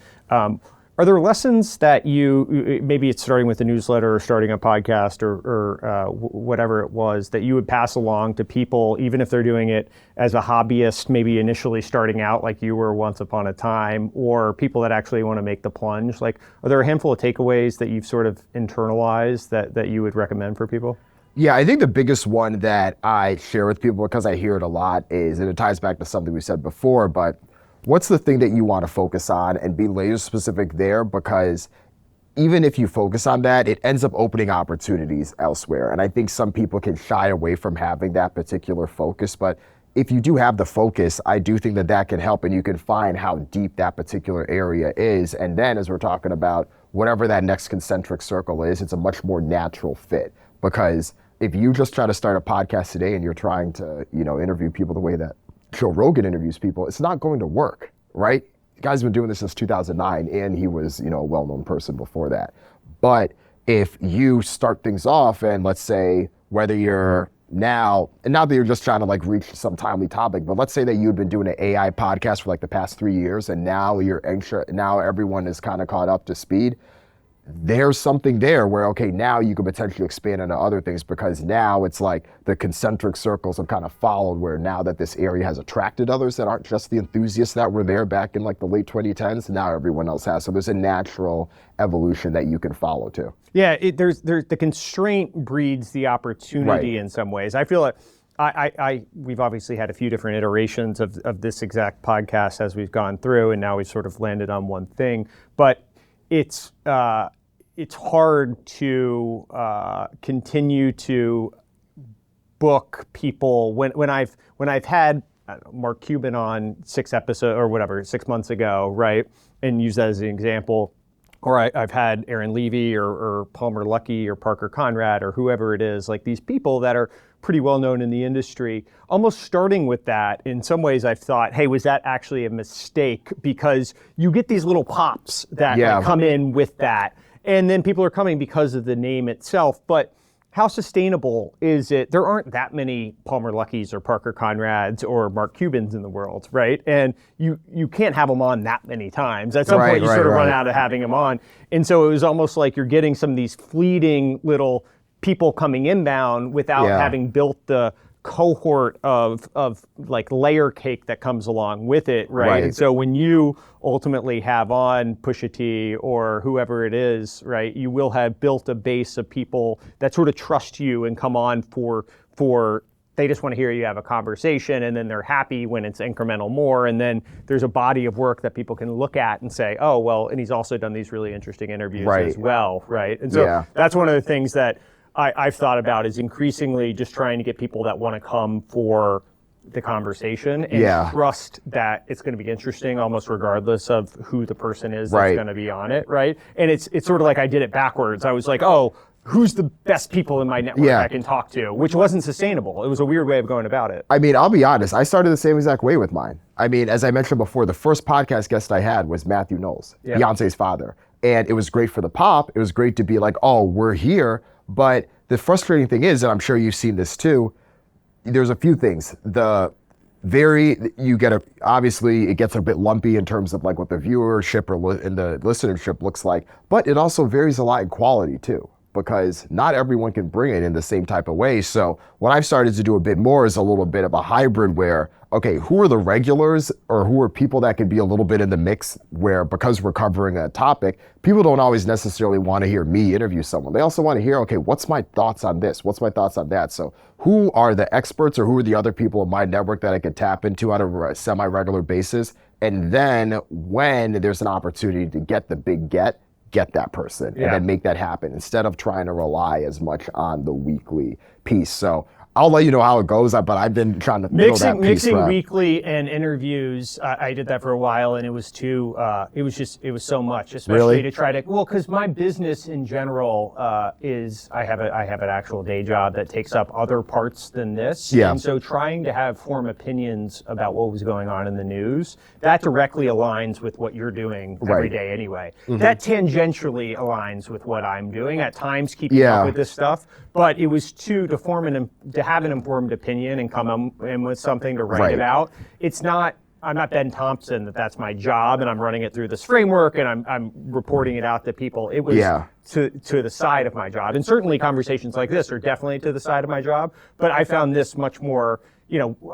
are there lessons that you, maybe it's starting with a newsletter or starting a podcast or whatever it was, that you would pass along to people, even if they're doing it as a hobbyist, maybe initially starting out like you were once upon a time, or people that actually want to make the plunge? Like, are there a handful of takeaways that you've sort of internalized that you would recommend for people? Yeah, I think the biggest one that I share with people, because I hear it a lot, is, and it ties back to something we said before, but what's the thing that you want to focus on, and be laser specific there, because even if you focus on that, it ends up opening opportunities elsewhere. And I think some people can shy away from having that particular focus, but if you do have the focus, I do think that can help, and you can find how deep that particular area is. And then as we're talking about whatever that next concentric circle is, it's a much more natural fit. Because if you just try to start a podcast today and you're trying to, interview people the way that Joe Rogan interviews people, it's not going to work, right? The guy's been doing this since 2009, and he was, a well-known person before that. But if you start things off, and let's say whether you're now, and not that you're just trying to like reach some timely topic, but let's say that you've been doing an AI podcast for like the past 3 years, and now now everyone is kind of caught up to speed. There's something there where, okay, now you could potentially expand into other things, because now it's like the concentric circles have kind of followed, where now that this area has attracted others that aren't just the enthusiasts that were there back in like the late 2010s, now everyone else has. So there's a natural evolution that you can follow too. Yeah, there's the constraint breeds the opportunity in some ways. I feel like we've obviously had a few different iterations of this exact podcast as we've gone through, and now we've sort of landed on one thing, but it's hard to continue to book people when I've had Mark Cuban on 6 months ago, right? And use that as an example. Or I've had Aaron Levy or Palmer Luckey or Parker Conrad or whoever it is, like these people that are pretty well known in the industry. Almost starting with that, in some ways I've thought, hey, was that actually a mistake? Because you get these little pops that come in with that. And then people are coming because of the name itself. But how sustainable is it? There aren't that many Palmer Luckies or Parker Conrads or Mark Cubans in the world, right? And you can't have them on that many times. At some point, you sort of run out of having them on. And so it was almost like you're getting some of these fleeting little people coming inbound without having built the cohort of like layer cake that comes along with it, right? And so when you ultimately have on Pusha T or whoever it is, right, you will have built a base of people that sort of trust you and come on for they just want to hear you have a conversation, and then they're happy when it's incremental more, and then there's a body of work that people can look at and say, oh, well, and he's also done these really interesting interviews as well, right? And so that's one of the things that I've thought about is increasingly just trying to get people that want to come for the conversation and trust that it's going to be interesting almost regardless of who the person is that's going to be on it, right? And it's sort of like I did it backwards. I was like, oh, who's the best people in my network I can talk to, which wasn't sustainable. It was a weird way of going about it. I mean, I'll be honest. I started the same exact way with mine. I mean, as I mentioned before, the first podcast guest I had was Matthew Knowles, Beyonce's father. And it was great for the pop. It was great to be like, oh, we're here. But the frustrating thing is, and I'm sure you've seen this too, there's a few things. Obviously it gets a bit lumpy in terms of like what the viewership and the listenership looks like, but it also varies a lot in quality too, because not everyone can bring it in the same type of way. So what I've started to do a bit more is a little bit of a hybrid where, okay, who are the regulars or who are people that can be a little bit in the mix where, because we're covering a topic, people don't always necessarily want to hear me interview someone. They also want to hear, okay, what's my thoughts on this? What's my thoughts on that? So who are the experts or who are the other people in my network that I could tap into on a semi-regular basis? And then when there's an opportunity to get the big get that person and then make that happen instead of trying to rely as much on the weekly piece. So I'll let you know how it goes, but I've been trying to mixing weekly and interviews. I did that for a while, and it was too. It was so much, especially to try to. Well, because my business in general is I have an actual day job that takes up other parts than this, and so trying to form opinions about what was going on in the news that directly aligns with what you're doing every day anyway. Mm-hmm. That tangentially aligns with what I'm doing at times, keeping up with this stuff. But it was to have an informed opinion and come in with something to write about. I'm not Ben Thompson, that's my job and I'm running it through this framework and I'm reporting it out to people. It was to the side of my job. And certainly conversations like this are definitely to the side of my job, but I found this much more,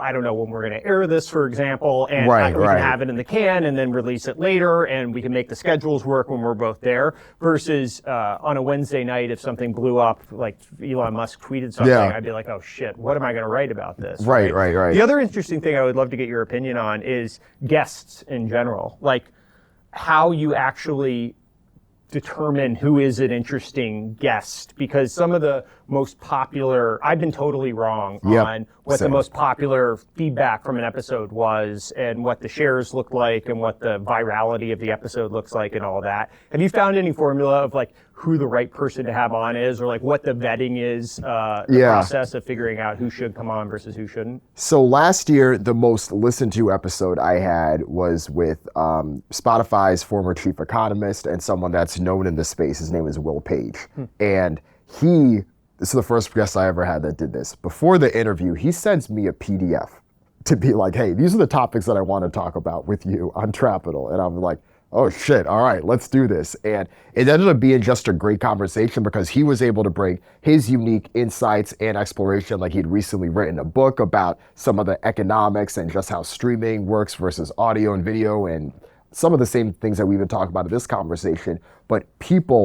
I don't know when we're going to air this, for example, and we can have it in the can and then release it later, and we can make the schedules work when we're both there, versus on a Wednesday night, if something blew up, like Elon Musk tweeted something, I'd be like, oh shit, what am I going to write about this? Right. The other interesting thing I would love to get your opinion on is guests in general, like how you actually determine who is an interesting guest, because some of the most popular, I've been totally wrong on what the most popular feedback from an episode was and what the shares look like and what the virality of the episode looks like and all that. Have you found any formula of like who the right person to have on is, or like what the vetting is, the process of figuring out who should come on versus who shouldn't? So last year, the most listened to episode I had was with Spotify's former chief economist and someone that's known in the space. His name is Will Page. And this is the first guest I ever had that did this. Before the interview, he sends me a PDF to be like, hey, these are the topics that I want to talk about with you on Trapital. And I'm like, oh shit, all right, let's do this. And it ended up being just a great conversation because he was able to bring his unique insights and exploration. Like he'd recently written a book about some of the economics and just how streaming works versus audio and video and some of the same things that we've been talking about in this conversation. But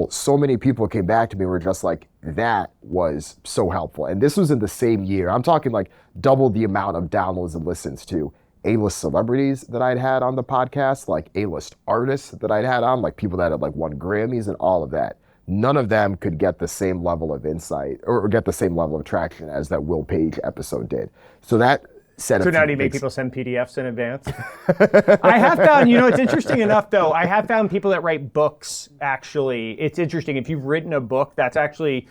so many people came back to me and were just like, that was so helpful. And this was in the same year. I'm talking like double the amount of downloads and listens to A-list celebrities that I'd had on the podcast, like A-list artists that I'd had on, like people that had like won Grammys and all of that. None of them could get the same level of insight or get the same level of traction as that Will Page episode did. So that set So now do you make people send PDFs in advance? I have found, it's interesting enough though, I have found people that write books, actually. It's interesting. If you've written a book, that's actually,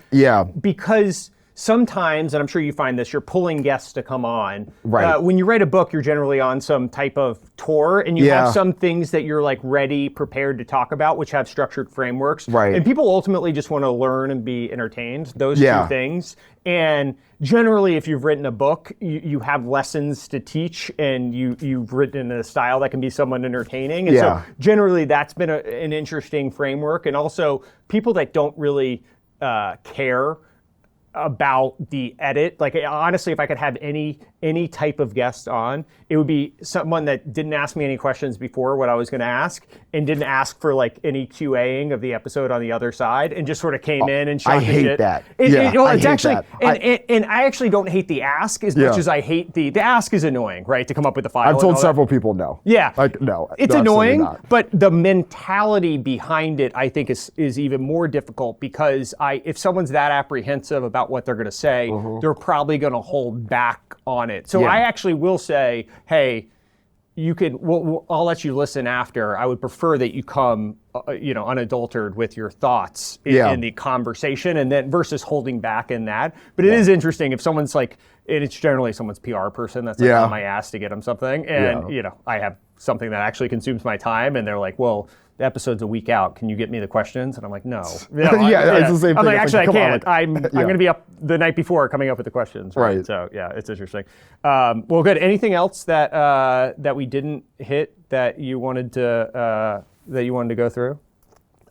because sometimes, and I'm sure you find this, you're pulling guests to come on. Right. When you write a book, you're generally on some type of tour, and you have some things that you're like ready, prepared to talk about, which have structured frameworks. Right. And people ultimately just want to learn and be entertained. Those two things. And generally, if you've written a book, you have lessons to teach, and you've written in a style that can be somewhat entertaining. And so generally, that's been an interesting framework. And also, people that don't really care about the edit, like honestly, if I could have any type of guest on, it would be someone that didn't ask me any questions before what I was going to ask, and didn't ask for like any QAing of the episode on the other side, and just sort of came in and shot the shit. I hate that. It's actually, and I actually don't hate the ask as much as I hate the ask is annoying, right? To come up with the file. I've told several people no. Yeah. Like, no. It's annoying, but the mentality behind it, I think, is even more difficult, because if someone's that apprehensive about what they're going to say, they're probably going to hold back on it. So I actually will say, hey, you can. I'll let you listen after. I would prefer that you come, unadulterated with your thoughts in the conversation, and then versus holding back in that. But it is interesting if someone's like, and it's generally someone's PR person that's like on my ass to get them something, and I have something that actually consumes my time, and they're like, well, the episode's a week out. Can you get me the questions? And I'm like, no. It's the same thing. I'm like, actually, I can't. On, I'm going to be up the night before coming up with the questions. Right. So yeah, it's interesting. Well, good. Anything else that we didn't hit that you wanted to go through?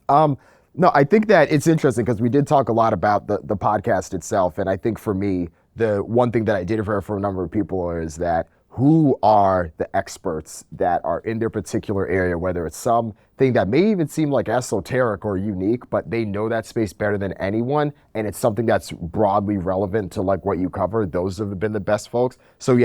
No, I think that it's interesting because we did talk a lot about the podcast itself, and I think for me, the one thing that I did hear from a number of people is that who are the experts that are in their particular area, whether it's something that may even seem like esoteric or unique, but they know that space better than anyone, and it's something that's broadly relevant to like what you cover. Those have been the best folks. So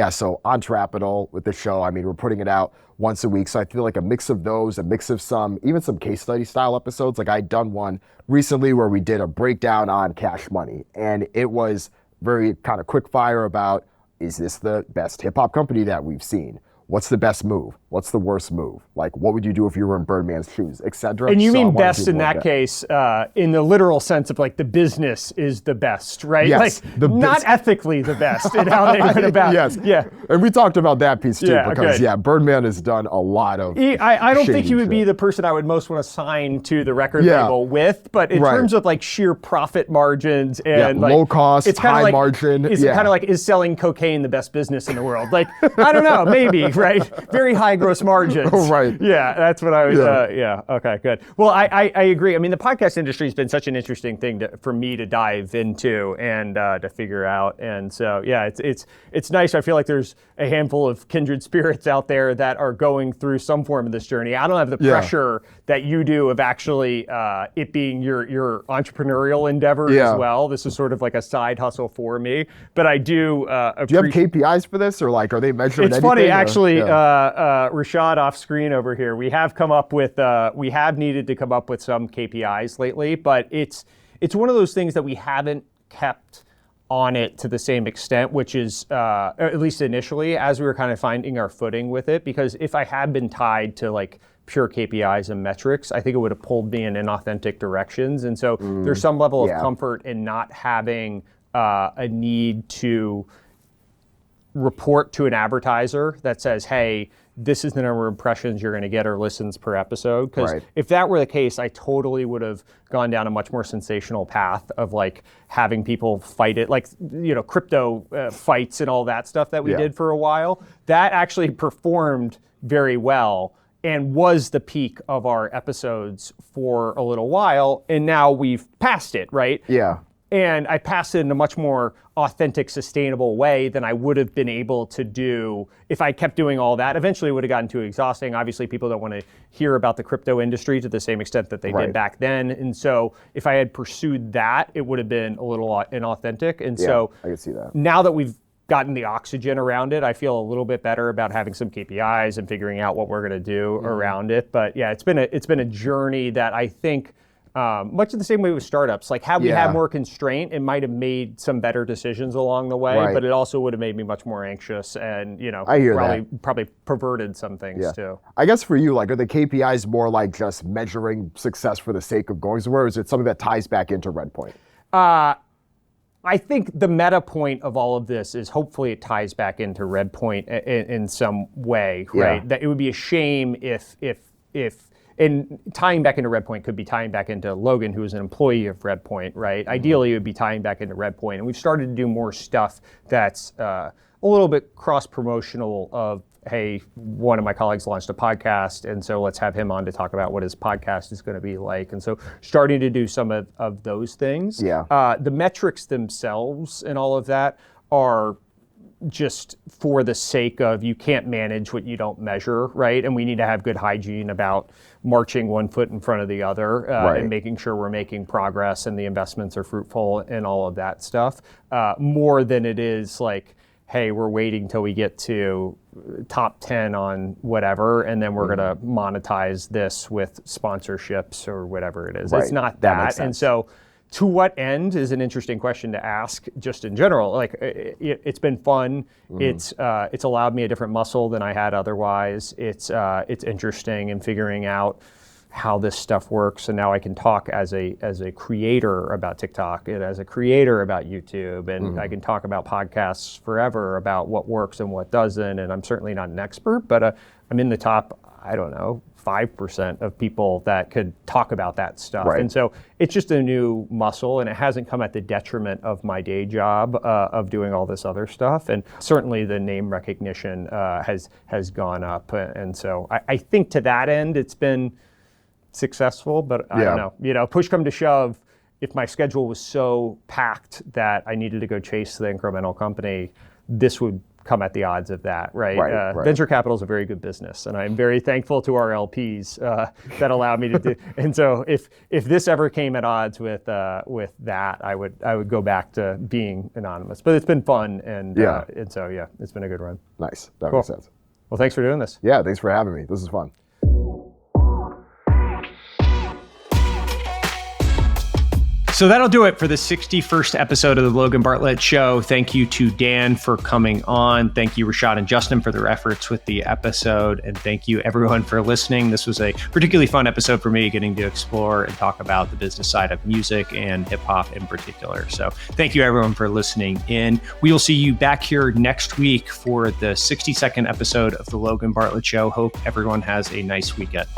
on Trapital with the show, I mean, we're putting it out once a week. So I feel like a mix of those, a mix of some case study style episodes. Like I'd done one recently where we did a breakdown on Cash Money, and it was very kind of quick fire about, is this the best hip hop company that we've seen? What's the best move? What's the worst move? Like, what would you do if you were in Birdman's shoes, et cetera? And you mean best in that case, in the literal sense of like the business is the best, right? Yes. Like not ethically the best in how they went about. Yes. Yeah. And we talked about that piece too, because good. Birdman has done a lot of. I don't think he would be the person I would most want to sign to the record label with, but in terms of like sheer profit margins and like low cost, it's high margin. It's kind of like, is selling cocaine the best business in the world? Like, I don't know, maybe, right? Very high gross margins. Oh, right. Yeah, that's what I was, okay, good. Well, I agree. I mean, the podcast industry has been such an interesting thing for me to dive into and to figure out. And so, yeah, it's nice. I feel like there's a handful of kindred spirits out there that are going through some form of this journey. I don't have the pressure that you do of actually it being your entrepreneurial endeavor as well. This is sort of like a side hustle for me. But I do Do you have KPIs for this, or like, are they measuring anything? It's funny, actually, Rashad off screen over here, we have needed to come up with some KPIs lately, but it's one of those things that we haven't kept on it to the same extent, which is, at least initially, as we were kind of finding our footing with it, because if I had been tied to like pure KPIs and metrics, I think it would have pulled me in inauthentic directions. And so there's some level of comfort in not having a need to report to an advertiser that says, hey, this is the number of impressions you're going to get or listens per episode. Because if that were the case, I totally would have gone down a much more sensational path of like having people fight it, like, crypto fights and all that stuff that we did for a while. That actually performed very well and was the peak of our episodes for a little while. And now we've passed it, right? Yeah. And I passed it in a much more authentic, sustainable way than I would have been able to do if I kept doing all that. Eventually it would have gotten too exhausting. Obviously, people don't want to hear about the crypto industry to the same extent that they did back then. And so if I had pursued that, it would have been a little inauthentic. And so I can see that. Now that we've gotten the oxygen around it, I feel a little bit better about having some KPIs and figuring out what we're going to do around it. But yeah, it's been a journey that I think, much of the same way with startups. Like, had we had more constraint, it might have made some better decisions along the way, but it also would have made me much more anxious and, I hear probably perverted some things too. I guess for you, like, are the KPIs more like just measuring success for the sake of going somewhere, or is it something that ties back into Redpoint? I think the meta point of all of this is hopefully it ties back into Redpoint in some way, right? Yeah. That it would be a shame if and tying back into Redpoint could be tying back into Logan, who is an employee of Redpoint, right? Ideally, it would be tying back into Redpoint. And we've started to do more stuff that's a little bit cross-promotional of, hey, one of my colleagues launched a podcast, and so let's have him on to talk about what his podcast is going to be like. And so starting to do some of those things. Yeah. The metrics themselves and all of that are just for the sake of you can't manage what you don't measure, right? And we need to have good hygiene about marching one foot in front of the other and making sure we're making progress and the investments are fruitful and all of that stuff, more than it is like, hey, we're waiting till we get to top 10 on whatever, and then we're going to monetize this with sponsorships or whatever it is. Right. It's not That makes that. And sense. so to what end is an interesting question to ask just in general. Like it's been fun. It's allowed me a different muscle than I had otherwise. It's interesting in figuring out how this stuff works, and now I can talk as a creator about TikTok and as a creator about YouTube, and I can talk about podcasts forever about what works and what doesn't. And I'm certainly not an expert, but I'm in the top, I don't know, 5% of people that could talk about that stuff. Right. And so it's just a new muscle, and it hasn't come at the detriment of my day job of doing all this other stuff. And certainly the name recognition has gone up. And so I think to that end, it's been successful, but I don't know, push come to shove, if my schedule was so packed that I needed to go chase the incremental company, this would come at the odds of that, right? Right. Venture capital is a very good business, and I'm very thankful to our LPs that allowed me to do. And so, if this ever came at odds with that, I would go back to being anonymous. But it's been fun, and so it's been a good run. Nice. That Cool. makes sense. Well, thanks for doing this. Yeah, thanks for having me. This is fun. So that'll do it for the 61st episode of the Logan Bartlett Show. Thank you to Dan for coming on. Thank you, Rashad and Justin, for their efforts with the episode. And thank you, everyone, for listening. This was a particularly fun episode for me, getting to explore and talk about the business side of music and hip hop in particular. So thank you, everyone, for listening in. We will see you back here next week for the 62nd episode of the Logan Bartlett Show. Hope everyone has a nice weekend.